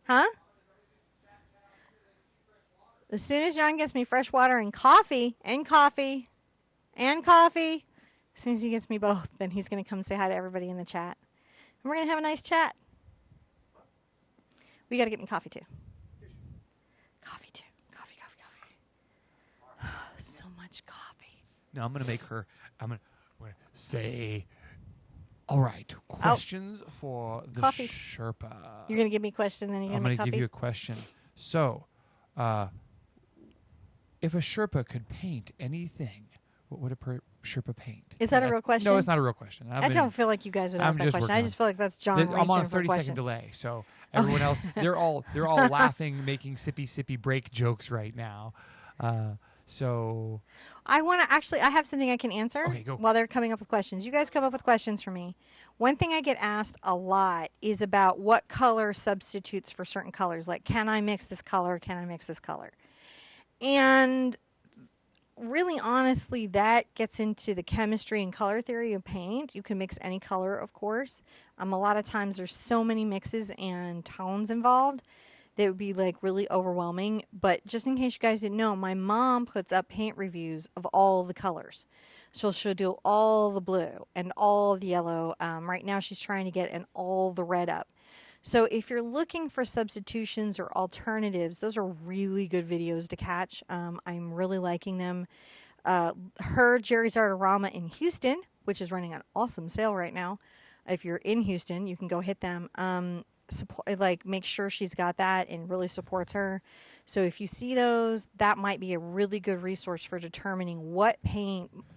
Huh? As soon as John gets me fresh water and coffee, as soon as he gets me both, then he's going to come say hi to everybody in the chat. And we're going to have a nice chat. We got to get me coffee too. Coffee too. Coffee. So much coffee. Now I'm going to make her, I'm going to say, all right, questions for the Coffee. Sherpa. You're going to give me a question, then you're going to make I'm coffee? going to give you a question. So, if a Sherpa could paint anything, what would a Sherpa paint? Is that a real question? No, it's not a real question. I don't feel like you guys would ask that question. I just feel like that's John reaching I'm on a for a 30-second delay, so everyone else, they're all laughing, making sippy break jokes right now. So I want to I have something I can answer while they're coming up with questions. You guys come up with questions for me. One thing I get asked a lot is about what color substitutes for certain colors. Like, can I mix this color? Can I mix this color? And really, honestly, that gets into the chemistry and color theory of paint. You can mix any color, of course. A lot of times there's so many mixes and tones involved that would be like really overwhelming. But just in case you guys didn't know, my mom puts up paint reviews of all the colors. So she'll do all the blue and all the yellow. Right now she's trying to get all the red up. So if you're looking for substitutions or alternatives, those are really good videos to catch. I'm really liking them. Jerry's Artorama in Houston, which is running an awesome sale right now. If you're in Houston, you can go hit them. Make sure she's got that and really supports her. So if you see those, that might be a really good resource for determining what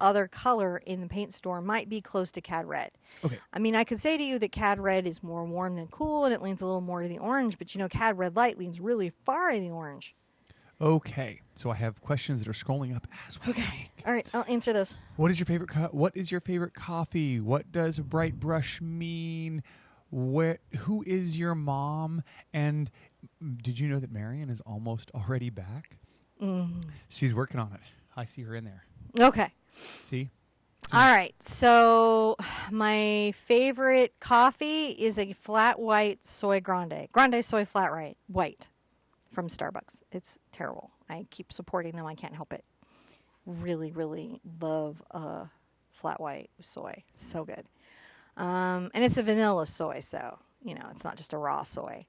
other color in the paint store might be close to Cad Red. Okay. I mean, I could say to you that Cad Red is more warm than cool and it leans a little more to the orange, but Cad Red Light leans really far to the orange. Okay. So I have questions that are scrolling up as we speak. All right, I'll answer those. What is your favorite coffee? What does a bright brush mean? Who is your mom? And did you know that Marion is almost already back? She's working on it. I see her in there. Okay. See? All right. So my favorite coffee is a flat white soy grande. Grande soy flat white from Starbucks. It's terrible. I keep supporting them. I can't help it. Really, really love flat white soy. So good. And it's a vanilla soy, so, it's not just a raw soy.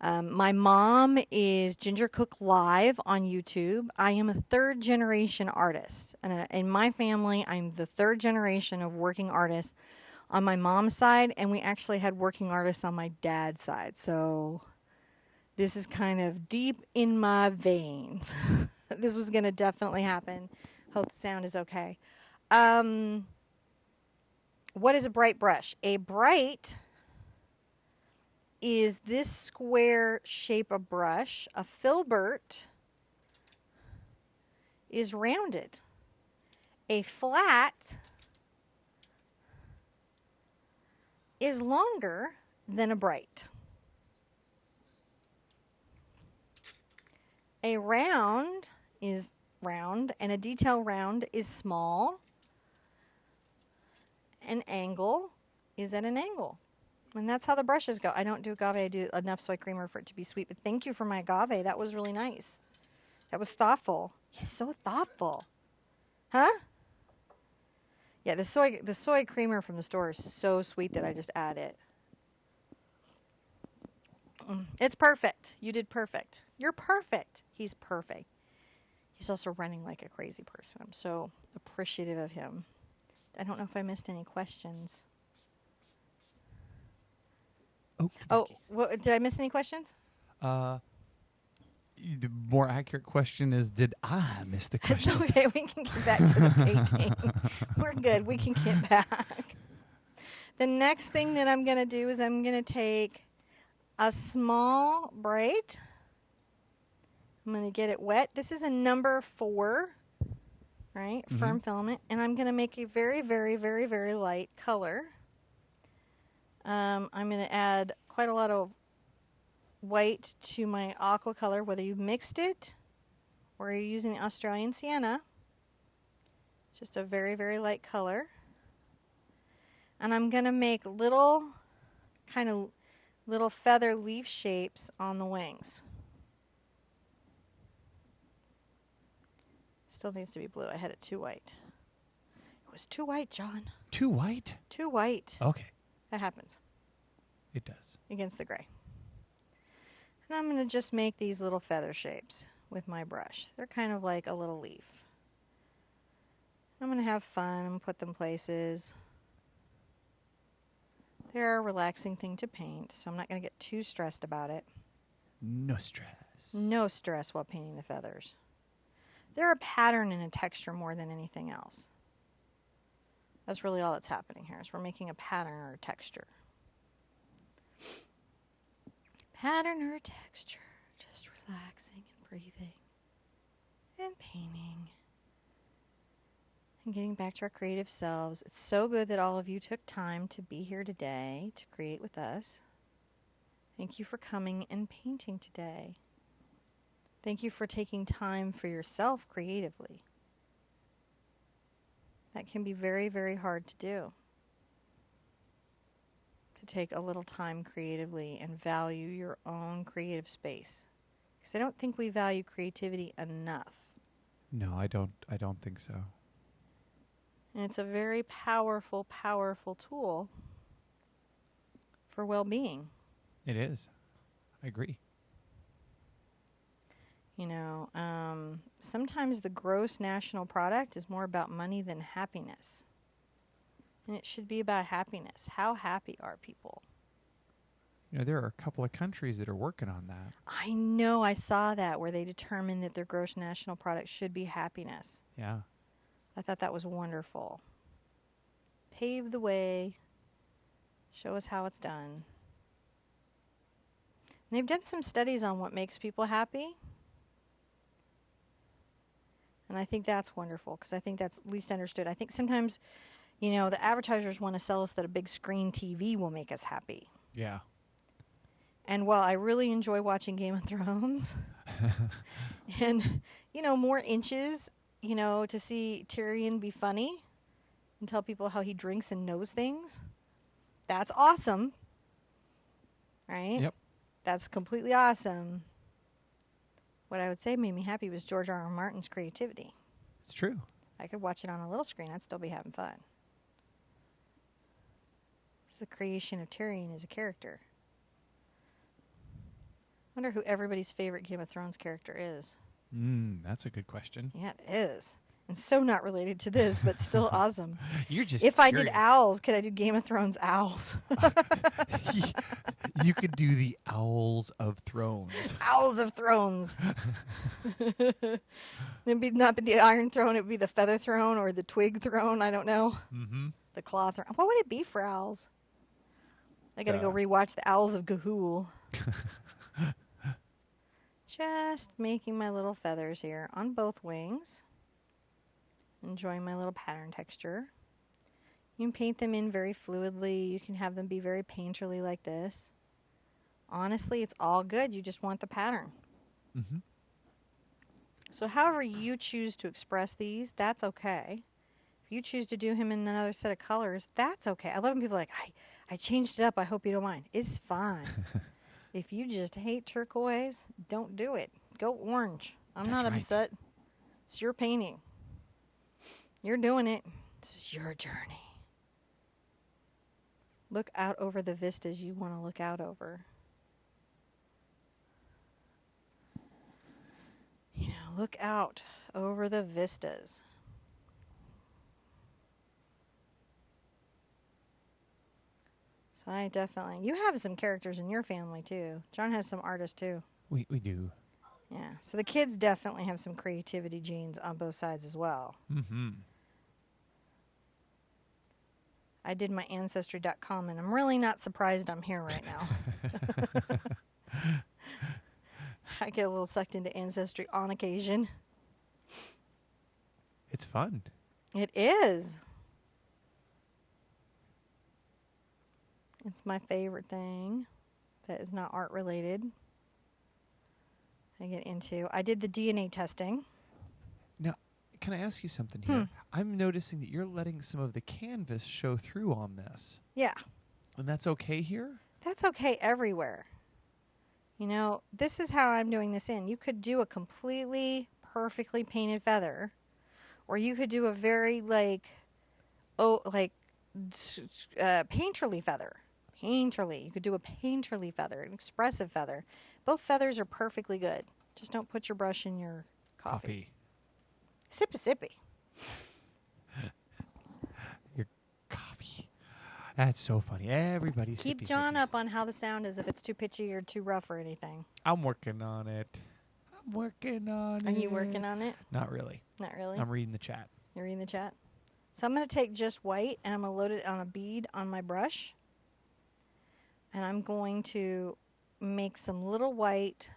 My mom is Ginger Cook Live on YouTube. I am a third generation artist. And in my family, I'm the third generation of working artists on my mom's side, and we actually had working artists on my dad's side. So this is kind of deep in my veins. This was going to definitely happen. Hope the sound is okay. What is a bright brush? A bright is this square shape of brush. A filbert is rounded. A flat is longer than a bright. A round is round, and a detail round is small. An angle is at an angle. And that's how the brushes go. I don't do agave. I do enough soy creamer for it to be sweet. But thank you for my agave. That was really nice. That was thoughtful. He's so thoughtful. Huh? Yeah, the soy creamer from the store is so sweet that I just add it. It's perfect. You did perfect. You're perfect. He's perfect. He's also running like a crazy person. I'm so appreciative of him. I don't know if I missed any questions. Did I miss any questions? The more accurate question is, did I miss the question? It's okay. We can get back to the painting. We're good. We can get back. The next thing that I'm going to do is I'm going to take a small braid. I'm going to get it wet. This is a number 4, right? Mm-hmm. Firm filament. And I'm going to make a very, very, very, very light color. I'm going to add quite a lot of white to my aqua color, whether you mixed it or you're using the Australian Sienna. It's just a very, very light color. And I'm going to make little feather leaf shapes on the wings. Still needs to be blue. I had it too white. It was too white, John. Too white? Too white. Okay. That happens. It does. Against the gray. And I'm going to just make these little feather shapes with my brush. They're kind of like a little leaf. I'm going to have fun and put them places. They're a relaxing thing to paint, so I'm not going to get too stressed about it. No stress. No stress while painting the feathers. They're a pattern and a texture more than anything else. That's really all that's happening here, is we're making a pattern or a texture. Pattern or texture, just relaxing and breathing and painting and getting back to our creative selves. It's so good that all of you took time to be here today to create with us. Thank you for coming and painting today. Thank you for taking time for yourself creatively. That can be very, very hard to do. To take a little time creatively and value your own creative space. Because I don't think we value creativity enough. No, I don't think so. And it's a very powerful, powerful tool for well-being. It is. I agree. You know, sometimes the gross national product is more about money than happiness. And it should be about happiness. How happy are people? You know, there are a couple of countries that are working on that. I know. I saw that where they determined that their gross national product should be happiness. Yeah. I thought that was wonderful. Pave the way. Show us how it's done. And they've done some studies on what makes people happy. And I think that's wonderful because I think that's at least understood. I think sometimes, you know, the advertisers want to sell us that a big screen TV will make us happy. Yeah. And while I really enjoy watching Game of Thrones and, you know, more inches, you know, to see Tyrion be funny and tell people how he drinks and knows things, that's awesome. Right? Yep. That's completely awesome. What I would say made me happy was George R. R. Martin's creativity. It's true. I could watch it on a little screen. I'd still be having fun. It's the creation of Tyrion as a character. I wonder who everybody's favorite Game of Thrones character is. That's a good question. Yeah, it is. And so not related to this, but still awesome. You're just If curious. I did owls, could I do Game of Thrones owls? You could do the Owls of Thrones. Owls of Thrones. It'd be not be the Iron Throne, it would be the Feather Throne or the Twig Throne, I don't know. Mm-hmm. The Claw Throne. What would it be for owls? I gotta go rewatch the Owls of Gahul. Just making my little feathers here on both wings. Enjoying my little pattern texture. You can paint them in very fluidly. You can have them be very painterly like this. Honestly, it's all good. You just want the pattern. Mm-hmm. So however you choose to express these, that's okay. If you choose to do him in another set of colors, that's okay. I love when people are like, I changed it up. I hope you don't mind. It's fine. If you just hate turquoise, don't do it. Go orange. I'm not upset. It's your painting. You're doing it. This is your journey. Look out over the vistas you want to look out over. You know, look out over the vistas. So I definitely... You have some characters in your family, too. John has some artists, too. We do. Yeah. So the kids definitely have some creativity genes on both sides as well. Mm-hmm. I did my Ancestry.com, and I'm really not surprised I'm here right now. I get a little sucked into Ancestry on occasion. It's fun. It is. It's my favorite thing that is not art related. I get into. I did the DNA testing. Now, can I ask you something here? I'm noticing that you're letting some of the canvas show through on this. Yeah. And that's okay here? That's okay everywhere. You know, this is how I'm doing this in. You could do a completely perfectly painted feather, or you could do a very painterly feather. Painterly. You could do a painterly feather, an expressive feather. Both feathers are perfectly good. Just don't put your brush in your coffee. Sippy sippy. Your coffee. That's so funny. Everybody's Keep John up on how the sound is, if it's too pitchy or too rough or anything. I'm working on it. Are you working on it? Not really. Not really? I'm reading the chat. You're reading the chat? So I'm going to take just white, and I'm going to load it on a bead on my brush. And I'm going to make some little white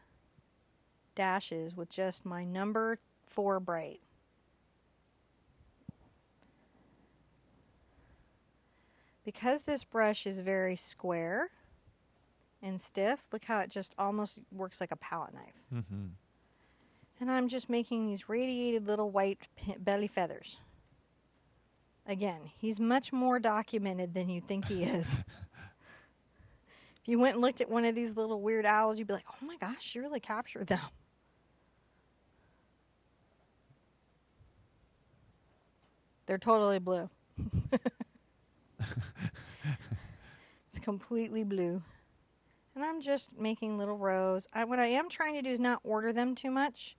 dashes with just my number 4 bright. Because this brush is very square and stiff, look how it just almost works like a palette knife. Mm-hmm. And I'm just making these radiated little white belly feathers. Again, he's much more documented than you think he is. If you went and looked at one of these little weird owls, you'd be like, oh my gosh, you really captured them. They're totally blue. It's completely blue. And I'm just making little rows. What I am trying to do is not order them too much.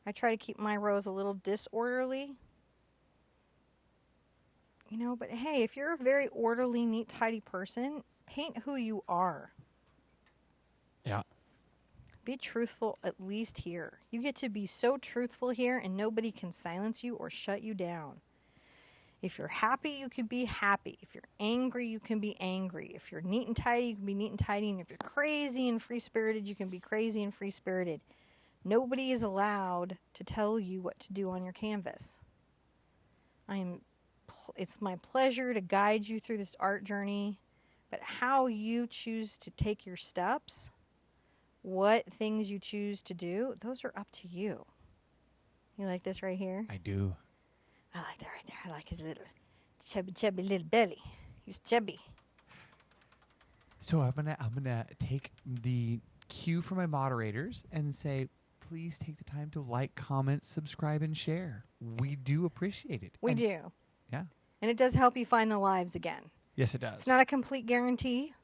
I try to keep my rows a little disorderly. You know, but hey, if you're a very orderly, neat, tidy person, paint who you are. Yeah. Be truthful at least here. You get to be so truthful here, and nobody can silence you or shut you down. If you're happy, you can be happy. If you're angry, you can be angry. If you're neat and tidy, you can be neat and tidy. And if you're crazy and free-spirited, you can be crazy and free-spirited. Nobody is allowed to tell you what to do on your canvas. It's my pleasure to guide you through this art journey, but how you choose to take your steps, what things you choose to do, those are up to you. You like this right here? I do. I like that right there. I like his little chubby little belly. He's chubby. So I'm gonna take the cue from my moderators and say, please take the time to like, comment, subscribe, and share. We do appreciate it. We do. Yeah. And it does help you find the lives again. Yes, it does. It's not a complete guarantee.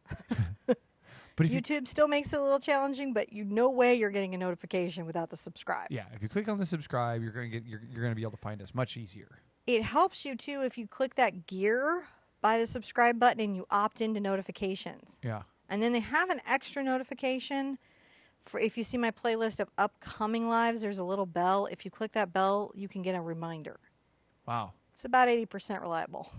But if YouTube still makes it a little challenging, but no way you're getting a notification without the subscribe. Yeah, if you click on the subscribe, you're gonna be able to find us much easier. It helps you too if you click that gear by the subscribe button and you opt into notifications. Yeah. And then they have an extra notification for if you see my playlist of upcoming lives, there's a little bell. If you click that bell, you can get a reminder. Wow. It's about 80% reliable.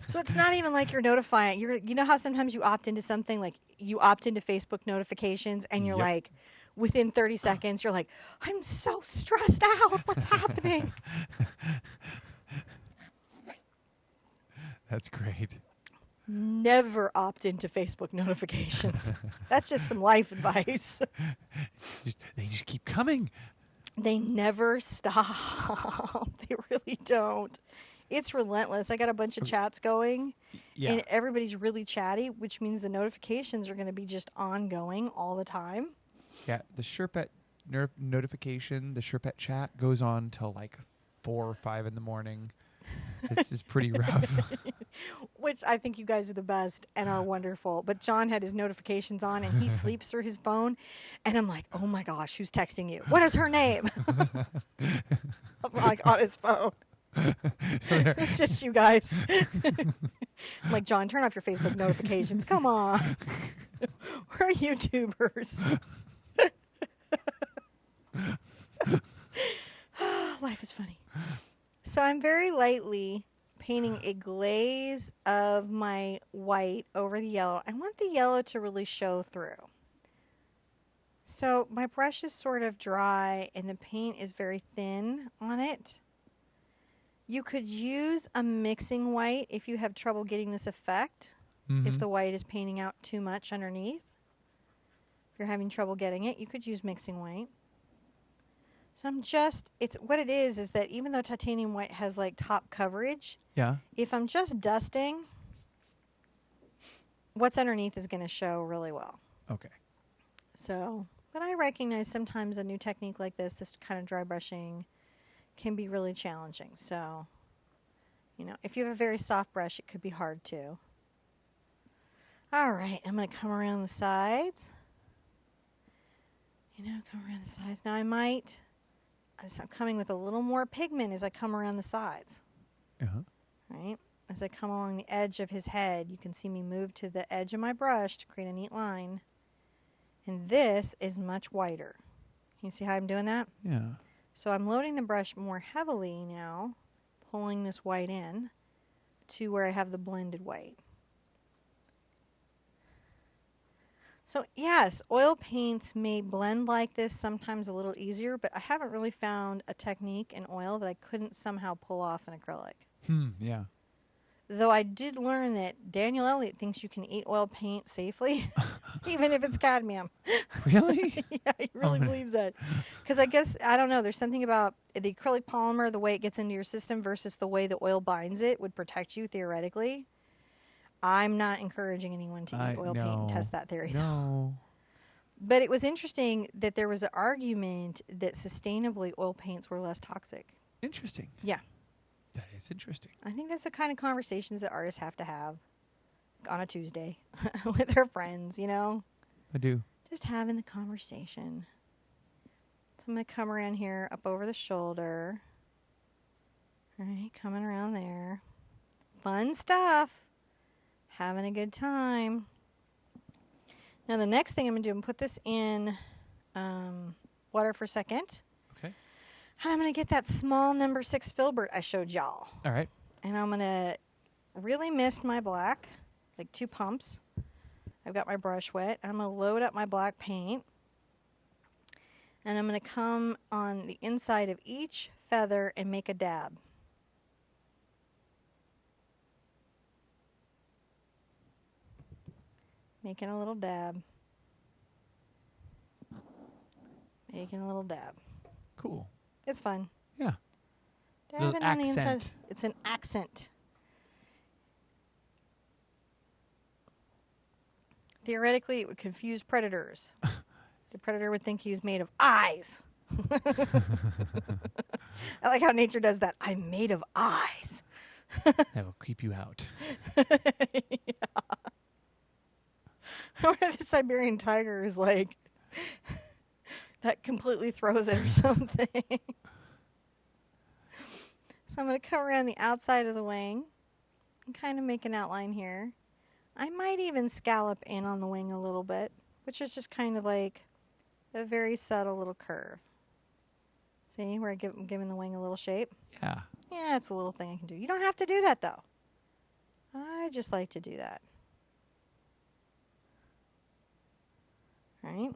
So it's not even like you're notifying. You know how sometimes you opt into something, like you opt into Facebook notifications and you're like, within 30 seconds, you're like, I'm so stressed out. What's happening? That's great. Never opt into Facebook notifications. That's just some life advice. They just keep coming. They never stop. They really don't. It's relentless. I got a bunch of chats going, and everybody's really chatty, which means the notifications are going to be just ongoing all the time. Yeah, the Sherpa notification, the Sherpa chat goes on till like 4 or 5 in the morning. It's just pretty rough. Which I think you guys are the best and are wonderful. But John had his notifications on, and he sleeps through his phone. And I'm like, oh, my gosh, who's texting you? What is her name? I'm like, on his phone. It's just you guys. I'm like, John, turn off your Facebook notifications. Come on. We're YouTubers. Life is funny. So I'm very lightly painting a glaze of my white over the yellow. I want the yellow to really show through. So my brush is sort of dry and the paint is very thin on it. You could use a mixing white if you have trouble getting this effect. If the white is painting out too much underneath. If you're having trouble getting it, you could use mixing white. So it's what it is that even though titanium white has like top coverage, if I'm just dusting, what's underneath is going to show really well. Okay. So, but I recognize sometimes a new technique like this kind of dry brushing, can be really challenging. So, if you have a very soft brush, it could be hard too. All right, I'm going to come around the sides. Come around the sides. Now I'm coming with a little more pigment as I come around the sides. Right? As I come along the edge of his head, you can see me move to the edge of my brush to create a neat line. And this is much whiter. Can you see how I'm doing that? Yeah. So I'm loading the brush more heavily now, pulling this white in to where I have the blended white. So yes, oil paints may blend like this sometimes a little easier, but I haven't really found a technique in oil that I couldn't somehow pull off in acrylic. Yeah. Though I did learn that Daniel Elliott thinks you can eat oil paint safely, even if it's cadmium. Really? Yeah, he really believes that. Because I guess, I don't know, there's something about the acrylic polymer, the way it gets into your system versus the way the oil binds it would protect you theoretically. I'm not encouraging anyone to eat oil paint and test that theory. No. But it was interesting that there was an argument that sustainably oil paints were less toxic. Interesting. Yeah. That is interesting. I think that's the kind of conversations that artists have to have on a Tuesday with their friends, I do. Just having the conversation. So I'm going to come around here up over the shoulder. All right, coming around there. Fun stuff. Having a good time. Now the next thing I'm going to do, I'm going to put this in water for a second. Okay. And I'm going to get that small number 6 filbert I showed y'all. All right. And I'm going to really mist my black, like 2 pumps. I've got my brush wet. I'm going to load up my black paint. And I'm going to come on the inside of each feather and make a dab. Making a little dab. Making a little dab. Cool. It's fun. Yeah. Dabbing on the inside. It's an accent. Theoretically, it would confuse predators. The predator would think he was made of eyes. I like how nature does that. I'm made of eyes. That will creep you out. Or the Siberian tiger is like, that completely throws it or something. So I'm going to come around the outside of the wing and kind of make an outline here. I might even scallop in on the wing a little bit, which is just kind of like a very subtle little curve. See where I'm giving the wing a little shape? Yeah. Yeah, it's a little thing I can do. You don't have to do that though. I just like to do that. Right?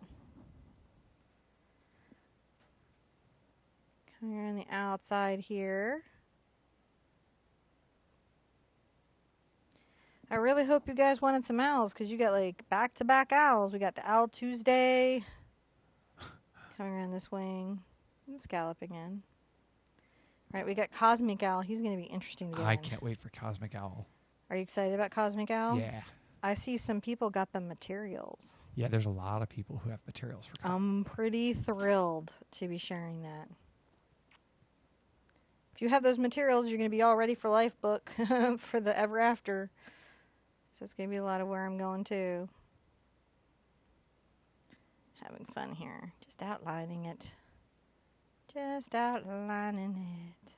Coming around the outside here. I really hope you guys wanted some owls because you got like back-to-back owls. We got the Owl Tuesday coming around this wing and scalloping in. Right, we got Cosmic Owl. He's going to be interesting to get I in. can't wait for Cosmic Owl. Are you excited about Cosmic Owl? Yeah. I see some people got the materials. Yeah, there's a lot of people who have materials for I'm pretty thrilled to be sharing that. If you have those materials, you're going to be all ready for life book for the ever after. So it's going to be a lot of where I'm going to. Having fun here. Just outlining it. Just outlining it.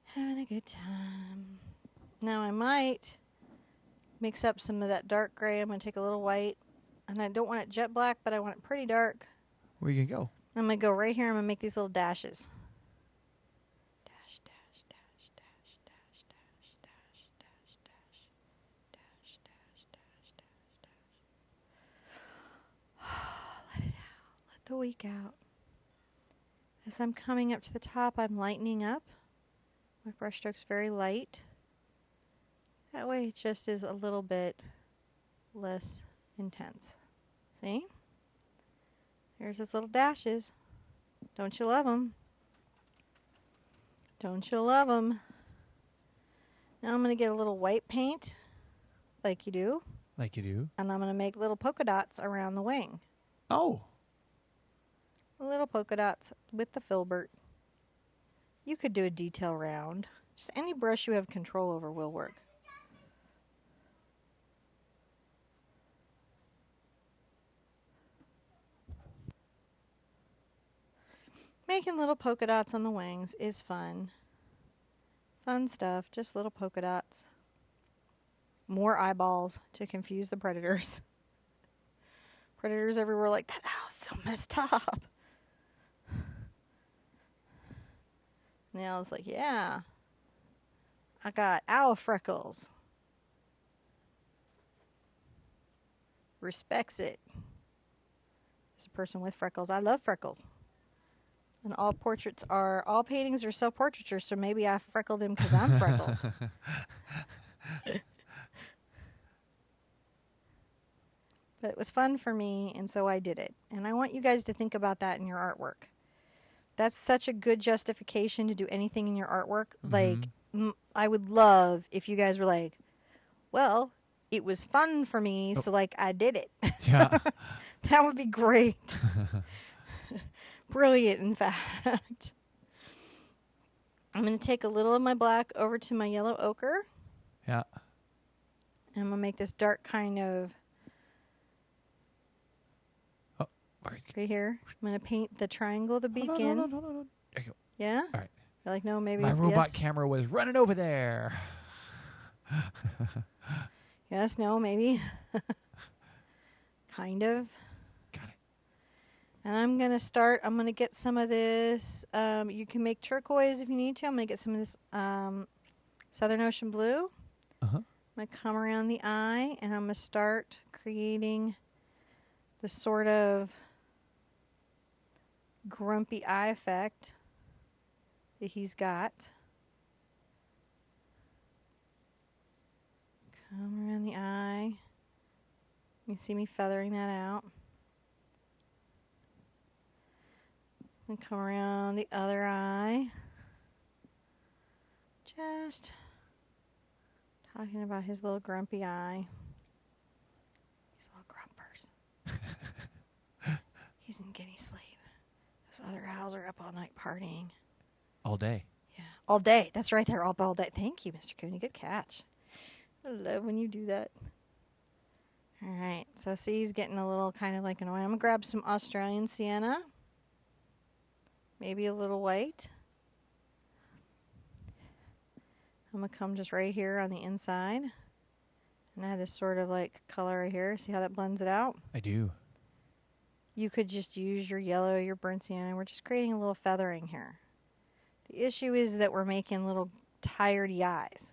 Having a good time. Now I might mix up some of that dark gray. I'm going to take a little white. And I don't want it jet black, but I want it pretty dark. Where you gonna go? I'm going to go right here. I'm going to make these little dashes. Dash, dash, dash, dash, dash, dash, dash, dash, dash, dash, dash, dash, dash, dash. Let it out. Let the week out. As I'm coming up to the top, I'm lightening up. My brush stroke's very light. That way it just is a little bit less intense. See? There's his little dashes. Don't you love them? Don't you love them? Now I'm going to get a little white paint, like you do. Like you do. And I'm going to make little polka dots around the wing. Oh. Little polka dots with the Filbert. You could do a detail round. Just any brush you have control over will work. Making little polka dots on the wings is fun. Fun stuff, just little polka dots. More eyeballs to confuse the predators. Predators everywhere like, that owl's so messed up. And the owl's like, yeah, I got owl freckles. Respects it. As a person with freckles, I love freckles. And all paintings are self-portraiture, so maybe I freckled him because I'm freckled. But it was fun for me, and so I did it. And I want you guys to think about that in your artwork. That's such a good justification to do anything in your artwork. Like, I would love if you guys were like, well, it was fun for me, so like I did it. Yeah. That would be great. Brilliant, in fact. I'm going to take a little of my black over to my yellow ochre. Yeah. And I'm going to make this dark kind of right here. I'm going to paint the triangle, the beacon. Hold on. There you go. Yeah? All right. You're like, no, maybe. My robot camera was running over there. Yes, no, maybe. Kind of. Got it. And I'm going to get some of this. You can make turquoise if you need to. I'm going to get some of this Southern Ocean blue. Uh-huh. I'm going to come around the eye, and I'm going to start creating the sort of grumpy eye effect that he's got. Come around the eye. You can see me feathering that out. And come around the other eye. Just talking about his little grumpy eye. He's a little get any sleep. Those other owls are up all night partying. All day. Yeah, all day. That's right, they're up all day. Thank you, Mr. Cooney. Good catch. I love when you do that. All right, so see, he's getting a little kind of like annoying. I'm going to grab some Australian Sienna. Maybe a little white. I'm going to come just right here on the inside. And add this sort of like color right here. See how that blends it out? I do. You could just use your yellow, your burnt sienna. We're just creating a little feathering here. The issue is that we're making little tiredy eyes.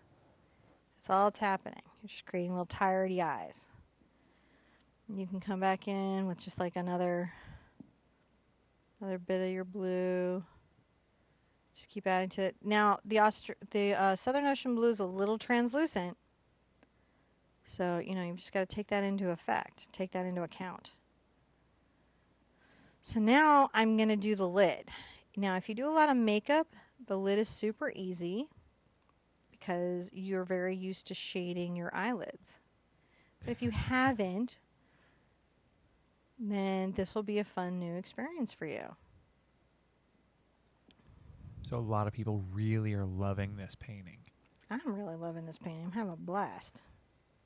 That's all that's happening. You're just creating little tiredy eyes. You can come back in with just like another bit of your blue. Just keep adding to it. Now, the Southern Ocean blue is a little translucent. So, you know, you've just got to take that into effect. Take that into account. So now I'm going to do the lid. Now, if you do a lot of makeup, the lid is super easy because you're very used to shading your eyelids. But if you haven't, then this will be a fun new experience for you. So a lot of people really are loving this painting. I'm really loving this painting. I'm having a blast.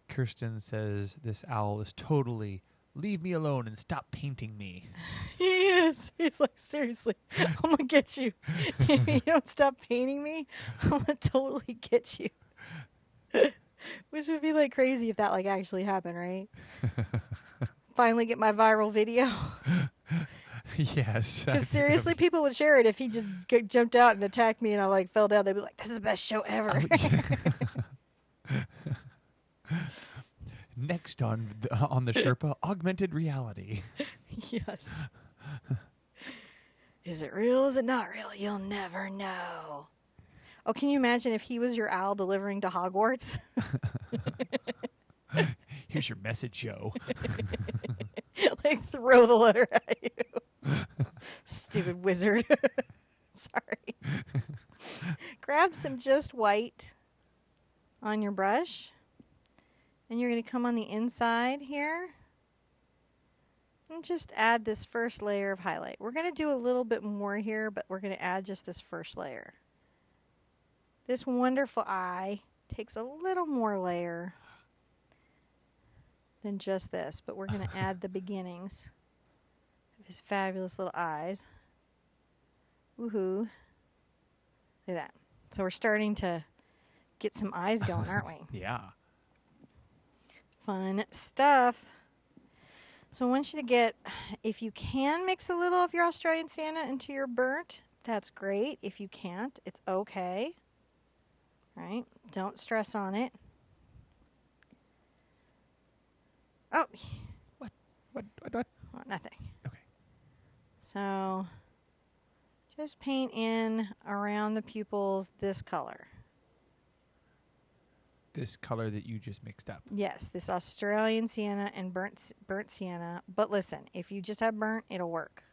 Kirsten says this owl is totally, leave me alone and stop painting me. He is. He's like, seriously, I'm going to get you. If you don't stop painting me, I'm going to totally get you. Which would be like crazy if that like actually happened, right? Finally get my viral video. Yes. Because seriously, people would share it if he just jumped out and attacked me and I like fell down. They'd be like, this is the best show ever. Next on the Sherpa, augmented reality. Yes. Is it real? Is it not real? You'll never know. Oh, can you imagine if he was your owl delivering to Hogwarts? Here's your message, yo. Like throw the letter at you. Stupid wizard. Sorry. Grab some just white on your brush. And you're going to come on the inside here. And just add this first layer of highlight. We're going to do a little bit more here, but we're going to add just this first layer. This wonderful eye takes a little more layer than just this, but we're going to add the beginnings of his fabulous little eyes. Woohoo. Look at that. So we're starting to get some eyes going, aren't we? Yeah. Fun stuff. So I want you to get, if you can mix a little of your Australian Sienna into your burnt, that's great. If you can't, it's okay. Right? Don't stress on it. Oh. What? Well, nothing. Okay. So just paint in around the pupils this color. This color that you just mixed up. Yes, this Australian Sienna and burnt sienna. But listen, if you just have burnt, it'll work.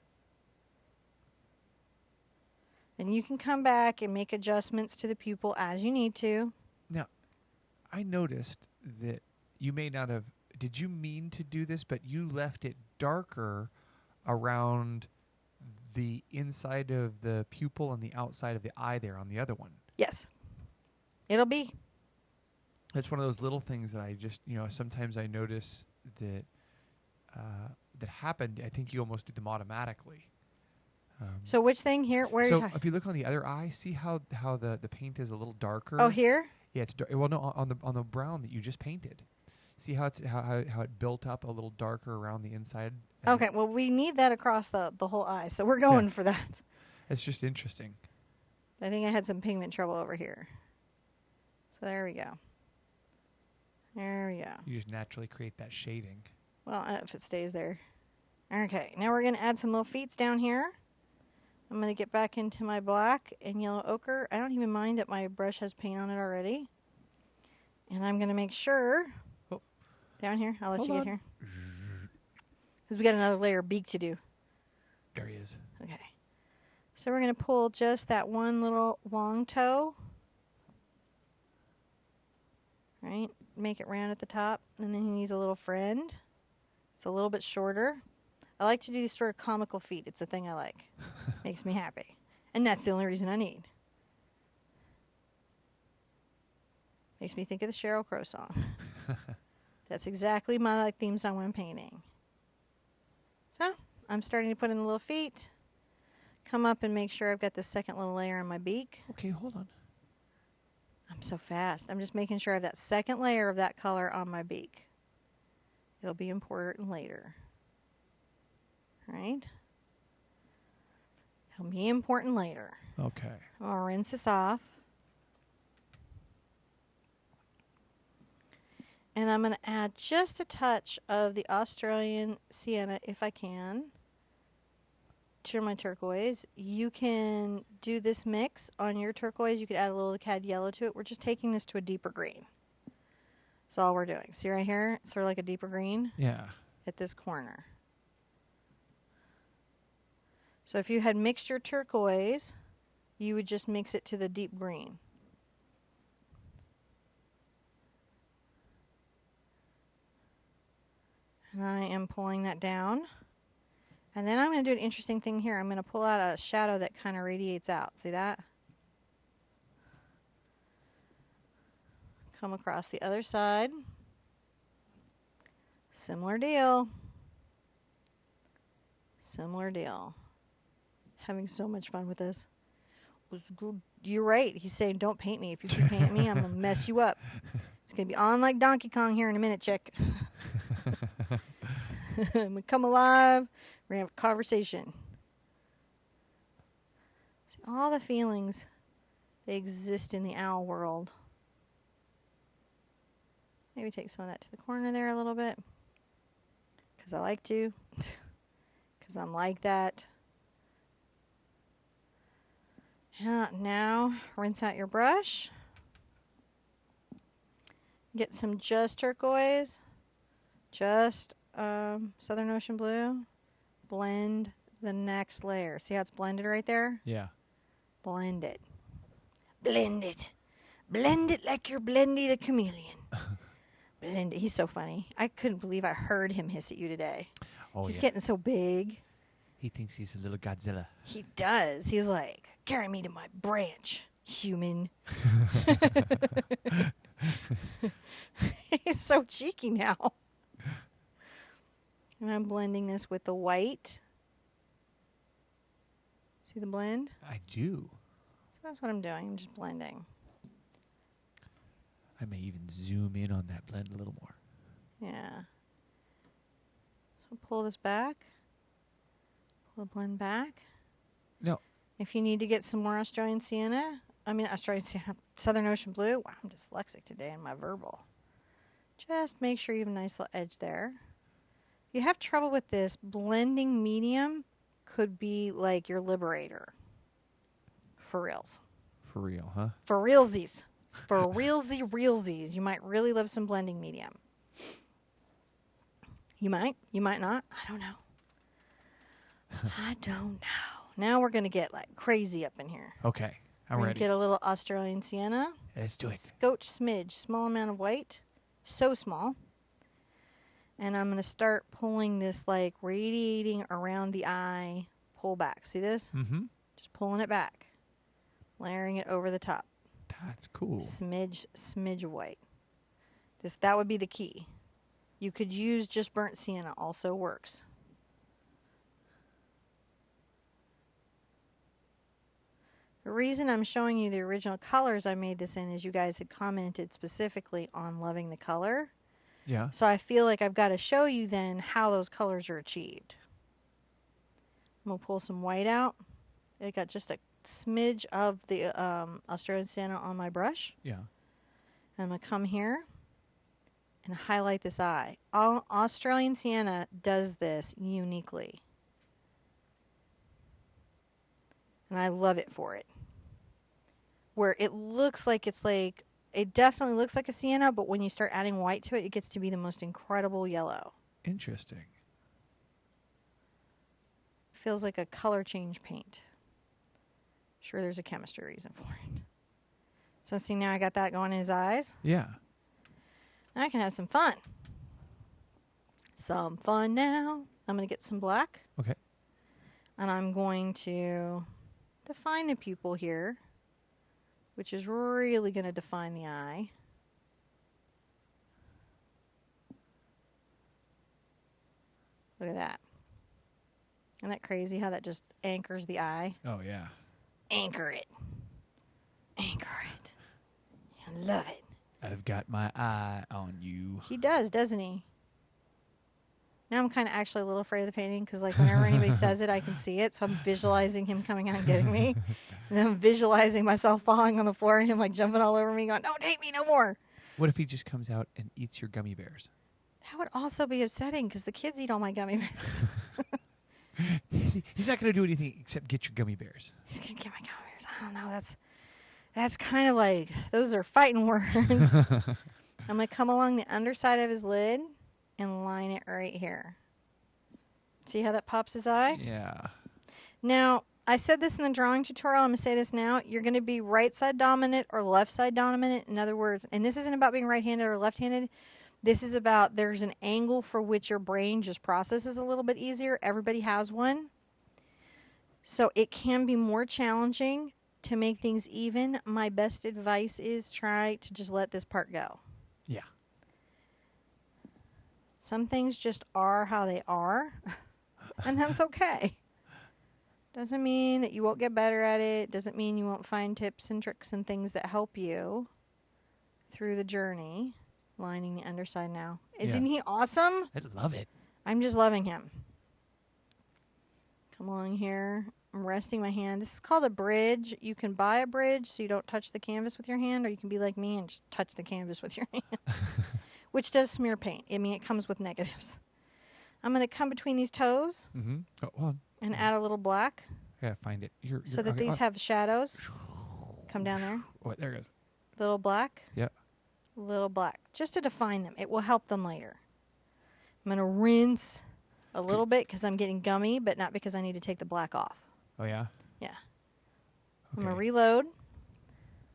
Then you can come back and make adjustments to the pupil as you need to. Now, I noticed that you may not have, did you mean to do this, but you left it darker around the inside of the pupil and the outside of the eye there on the other one. Yes. It'll be. That's one of those little things that I just, sometimes I notice that that happened. I think you almost do them automatically. So which thing here? Where are you So talking? if you look on the other eye, see how the paint is a little darker? Oh, here? Yeah, it's well, no, on the brown that you just painted. See how it's how it built up a little darker around the inside? Okay, well, we need that across the whole eye, so we're going for that. It's just interesting. I think I had some pigment trouble over here. So there we go. There we go. You just naturally create that shading. Well, if it stays there. Okay, now we're going to add some little feet down here. I'm going to get back into my black and yellow ochre. I don't even mind that my brush has paint on it already. And I'm going to make sure... Oh. Down here. I'll let Hold you on. get here. Because we got another layer of beak to do. There he is. Okay. So we're going to pull just that one little long toe. Right? Make it round at the top. And then he needs a little friend. It's a little bit shorter. I like to do these sort of comical feet. It's a thing I like. Makes me happy. And that's the only reason I need. Makes me think of the Sheryl Crow song. That's exactly my like themes I want painting. So I'm starting to put in the little feet. Come up and make sure I've got the second little layer on my beak. Okay, hold on. I'm so fast. I'm just making sure I have that second layer of that color on my beak. It'll be important later. Right? It'll be important later. Okay. I'll rinse this off. And I'm going to add just a touch of the Australian Sienna, if I can, to my turquoise. You can do this mix on your turquoise. You could add a little cad yellow to it. We're just taking this to a deeper green. That's all we're doing. See right here? It's sort of like a deeper green. Yeah. At this corner. So if you had mixed your turquoise, you would just mix it to the deep green. And I am pulling that down. And then I'm going to do an interesting thing here. I'm going to pull out a shadow that kind of radiates out. See that? Come across the other side. Similar deal. Similar deal. Having so much fun with this. You're right. He's saying, don't paint me. If you keep painting me, I'm going to mess you up. It's going to be on like Donkey Kong here in a minute, chick. I'm going to come alive. We're going to have a conversation. See, all the feelings, they exist in the owl world. Maybe take some of that to the corner there a little bit. Because I like to. Because I'm like that. Yeah, now, rinse out your brush. Get some just turquoise. Just Southern Ocean blue. Blend the next layer. See how it's blended right there? Yeah. Blend it. Blend it. Blend it like you're Blendy the chameleon. Blend it. He's so funny. I couldn't believe I heard him hiss at you today. Oh, He's yeah. getting so big. He thinks he's a little Godzilla. He does. He's like, carry me to my branch, human. He's so cheeky now. And I'm blending this with the white. See the blend? I do. So that's what I'm doing. I'm just blending. I may even zoom in on that blend a little more. Yeah. So pull this back. Pull the blend back. No. If you need to get some more Australian Sienna, Southern Ocean blue. Wow, I'm dyslexic today in my verbal. Just make sure you have a nice little edge there. If you have trouble with this, blending medium could be like your liberator. For reals. For real, huh? For realsies. For realsies. You might really love some blending medium. You might not. I don't know. I don't know. Now we're going to get like crazy up in here. Okay, I'm We're ready. Get a little Australian Sienna. Let's do it. Scotch smidge. Small amount of white. So small. And I'm going to start pulling this like radiating around the eye. Pull back. See this? Mm-hmm. Just pulling it back. Layering it over the top. That's cool. Smidge of white. That would be the key. You could use just burnt sienna. Also works. The reason I'm showing you the original colors I made this in is you guys had commented specifically on loving the color. Yeah. So I feel like I've got to show you then how those colors are achieved. I'm going to pull some white out. I got just a smidge of the Australian Sienna on my brush. Yeah. And I'm going to come here and highlight this eye. Australian Sienna does this uniquely. And I love it for it. Where it looks like it definitely looks like a sienna, but when you start adding white to it, it gets to be the most incredible yellow. Interesting. Feels like a color change paint. Sure, there's a chemistry reason for it. So see, now I got that going in his eyes. Yeah. Now I can have some fun. Some fun now. I'm going to get some black. Okay. And I'm going to define the pupil here, which is really going to define the eye. Look at that. Isn't that crazy how that just anchors the eye? Oh, yeah. Anchor it. Anchor it. I love it. I've got my eye on you. He does, doesn't he? Now I'm kind of actually a little afraid of the painting because, like, whenever anybody says it, I can see it. So I'm visualizing him coming out and getting me. And then I'm visualizing myself falling on the floor and him, like, jumping all over me going, don't hate me no more. What if he just comes out and eats your gummy bears? That would also be upsetting because the kids eat all my gummy bears. He's not going to do anything except get your gummy bears. He's going to get my gummy bears. I don't know. That's kind of like, those are fighting words. I'm going to come along the underside of his lid and line it right here. See how that pops his eye? Yeah. Now, I said this in the drawing tutorial. I'm going to say this now. You're going to be right side dominant or left side dominant. In other words, and this isn't about being right-handed or left-handed. This is about there's an angle for which your brain just processes a little bit easier. Everybody has one. So it can be more challenging to make things even. My best advice is try to just let this part go. Yeah. Some things just are how they are, and that's okay. Doesn't mean that you won't get better at it. Doesn't mean you won't find tips and tricks and things that help you through the journey. Lining the underside now. Isn't he awesome? I love it. I'm just loving him. Come along here. I'm resting my hand. This is called a bridge. You can buy a bridge so you don't touch the canvas with your hand, or you can be like me and just touch the canvas with your hand. Which does smear paint. I mean, it comes with negatives. I'm going to come between these toes Oh, hold on. and add a little black I gotta find it. so that these have shadows. Come down there. Oh, there it goes. Little black. Yep. Little black. Just to define them. It will help them later. I'm going to rinse a little bit because I'm getting gummy, but not because I need to take the black off. Oh, yeah? Yeah. Okay. I'm going to reload.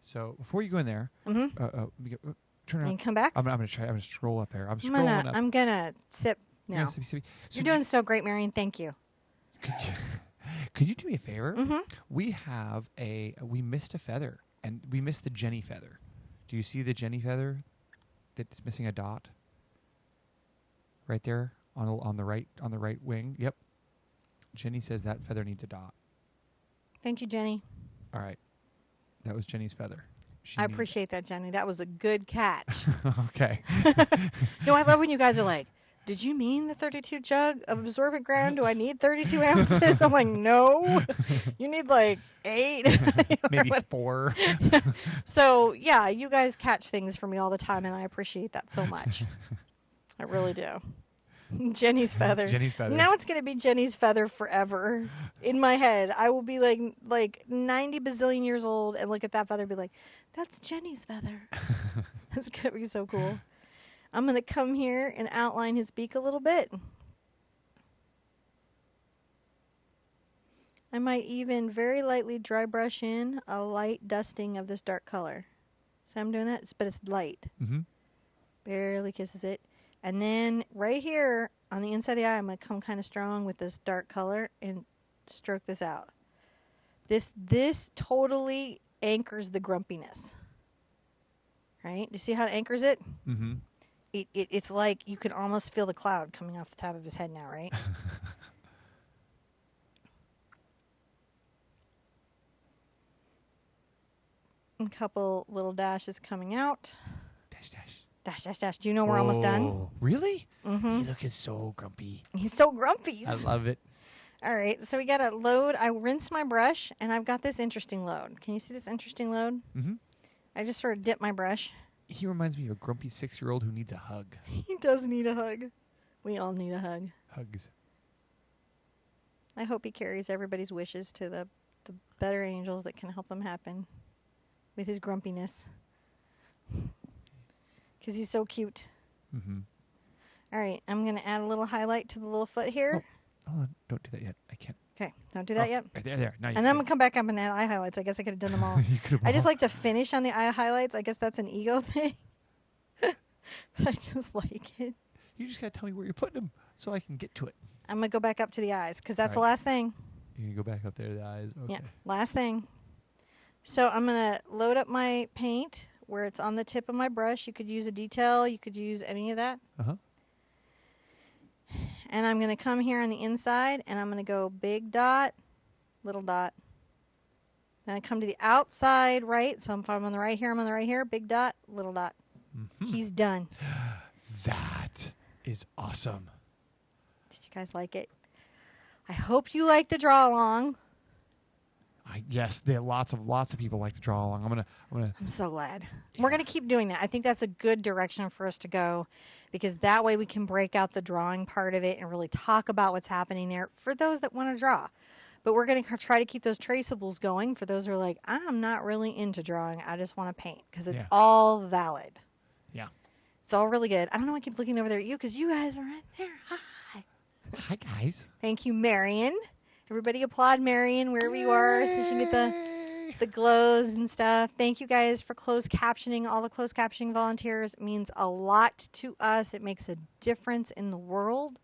So before you go in there, turn around. And come back. I'm gonna try. I'm gonna scroll up there. I'm scrolling up. I'm going to sip now. So You're doing so great, Marion. Thank you. Could you do me a favor? Mm-hmm. We missed a feather, and we missed the Jenny feather. Do you see the Jenny feather that's missing a dot? Right there on the right wing. Yep. Jenny says that feather needs a dot. Thank you, Jenny. All right. That was Jenny's feather. I appreciate that, Jenny. That was a good catch. Okay. I love when you guys are like, did you mean the 32 jug of absorbent ground? Do I need 32 ounces? I'm like, no. You need like 8. Maybe 4. So, yeah, you guys catch things for me all the time, and I appreciate that so much. I really do. Jenny's feather. Jenny's feather. Now it's going to be Jenny's feather forever in my head. I will be like 90 bazillion years old and look at that feather and be like, that's Jenny's feather. That's going to be so cool. I'm going to come here and outline his beak a little bit. I might even very lightly dry brush in a light dusting of this dark color. So I'm doing that, but it's light. Mm-hmm. Barely Kisses it. And then right here on the inside of the eye, I'm going to come kind of strong with this dark color and stroke this out. This totally anchors the grumpiness. Right? Do you see how it anchors it? Mm-hmm. It's like you can almost feel the cloud coming off the top of his head now, right? A couple little dashes coming out. Dash, dash. Dash, dash, dash. Do you know we're almost done? Really? Mm-hmm. He looking so grumpy. He's so grumpy. I love it. All right, so we got to load. I rinsed my brush, and I've got this interesting load. Can you see this interesting load? Mm-hmm. I just sort of dipped my brush. He reminds me of a grumpy 6-year-old who needs a hug. He does need a hug. We all need a hug. Hugs. I hope he carries everybody's wishes to the better angels that can help them happen with his grumpiness. Because he's so cute. Mm-hmm. All right, I'm going to add a little highlight to the little foot here. Oh, hold on. Don't do that yet. I can't. Okay, don't do that yet. Right there. Now and then I'm going to come back up and add eye highlights. I guess I could have done them all. I just like to finish on the eye highlights. I guess that's an ego thing. But I just like it. You just got to tell me where you're putting them so I can get to it. I'm going to go back up to the eyes because that's the All right. last thing. You can go back up there to the eyes. Okay. Yeah, last thing. So I'm going to load up my paint where it's on the tip of my brush. You could use a detail. You could use any of that. Uh-huh. And I'm going to come here on the inside, and I'm going to go big dot, little dot. Then I come to the outside right. So if I'm on the right here, I'm on the right here. Big dot, little dot. Mm-hmm. He's done. That is awesome. Did you guys like it? I hope you like the draw along. Yes, there are lots of people like to draw along. I'm so glad. Yeah. We're going to keep doing that. I think that's a good direction for us to go because that way we can break out the drawing part of it and really talk about what's happening there for those that want to draw. But we're going to try to keep those traceables going for those who are like, I'm not really into drawing. I just want to paint because it's all valid. Yeah. It's all really good. I don't know why I keep looking over there at you because you guys are right there. Hi. Hi, guys. Thank you, Marion. Everybody applaud Marion wherever you are so she can get the glows and stuff. Thank you guys for closed captioning. All the closed captioning volunteers. It means a lot to us. It makes a difference in the world.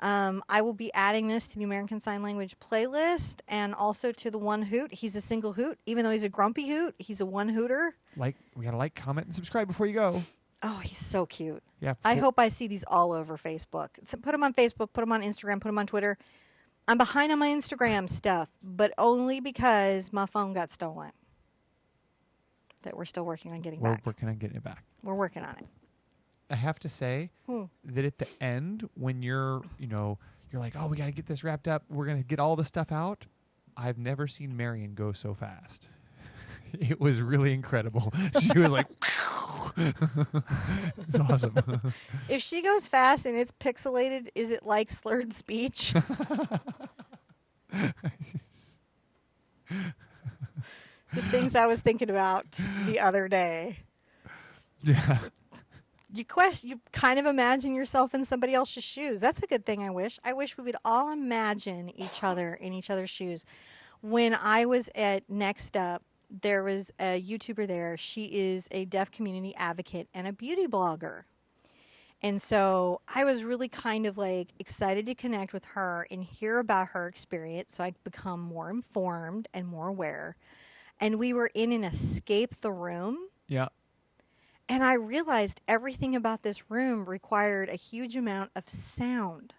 I will be adding this to the American Sign Language playlist and also to the one hoot. He's a single hoot. Even though he's a grumpy hoot, he's a one hooter. We got to comment, and subscribe before you go. Oh, he's so cute. Yeah. I hope I see these all over Facebook. So put them on Facebook, put them on Instagram, put them on Twitter. I'm behind on my Instagram stuff, but only because my phone got stolen. That we're still working on getting back. We're working on getting it back. We're working on it. I have to say that at the end, when you're like, oh, we got to get this wrapped up. We're going to get all the stuff out. I've never seen Marion go so fast. It was really incredible. She was like, it's awesome. If she goes fast and it's pixelated, is it like slurred speech? Just things I was thinking about the other day. Yeah. You kind of imagine yourself in somebody else's shoes. That's a good thing, I wish. I wish we would all imagine each other in each other's shoes. When I was at Next Up, there was a YouTuber there. She is a deaf community advocate and a beauty blogger. And so I was really kind of like excited to connect with her and hear about her experience so I'd become more informed and more aware. And we were in an escape the room. Yeah. And I realized everything about this room required a huge amount of sound.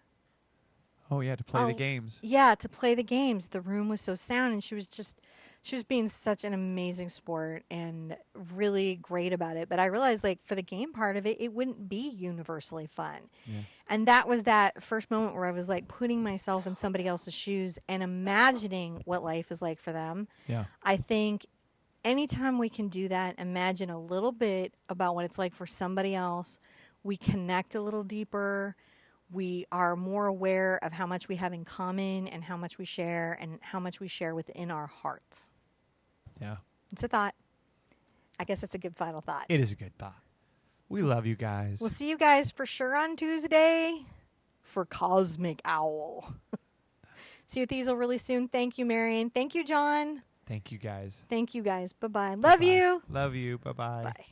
Oh, yeah, to play the games. Yeah, to play the games. The room was so sound, and she was being such an amazing sport and really great about it. But I realized, like, for the game part of it, it wouldn't be universally fun. Yeah. And that was that first moment where I was, like, putting myself in somebody else's shoes and imagining what life is like for them. Yeah. I think anytime we can do that, imagine a little bit about what it's like for somebody else, we connect a little deeper. We are more aware of how much we have in common and how much we share and how much we share within our hearts. Yeah. It's a thought. I guess it's a good final thought. It is a good thought. We love you guys. We'll see you guys for sure on Tuesday for Cosmic Owl. See you with Easel really soon. Thank you, Marion. Thank you, John. Thank you, guys. Thank you, guys. Bye-bye. Love you. Love you. Bye-bye. Bye.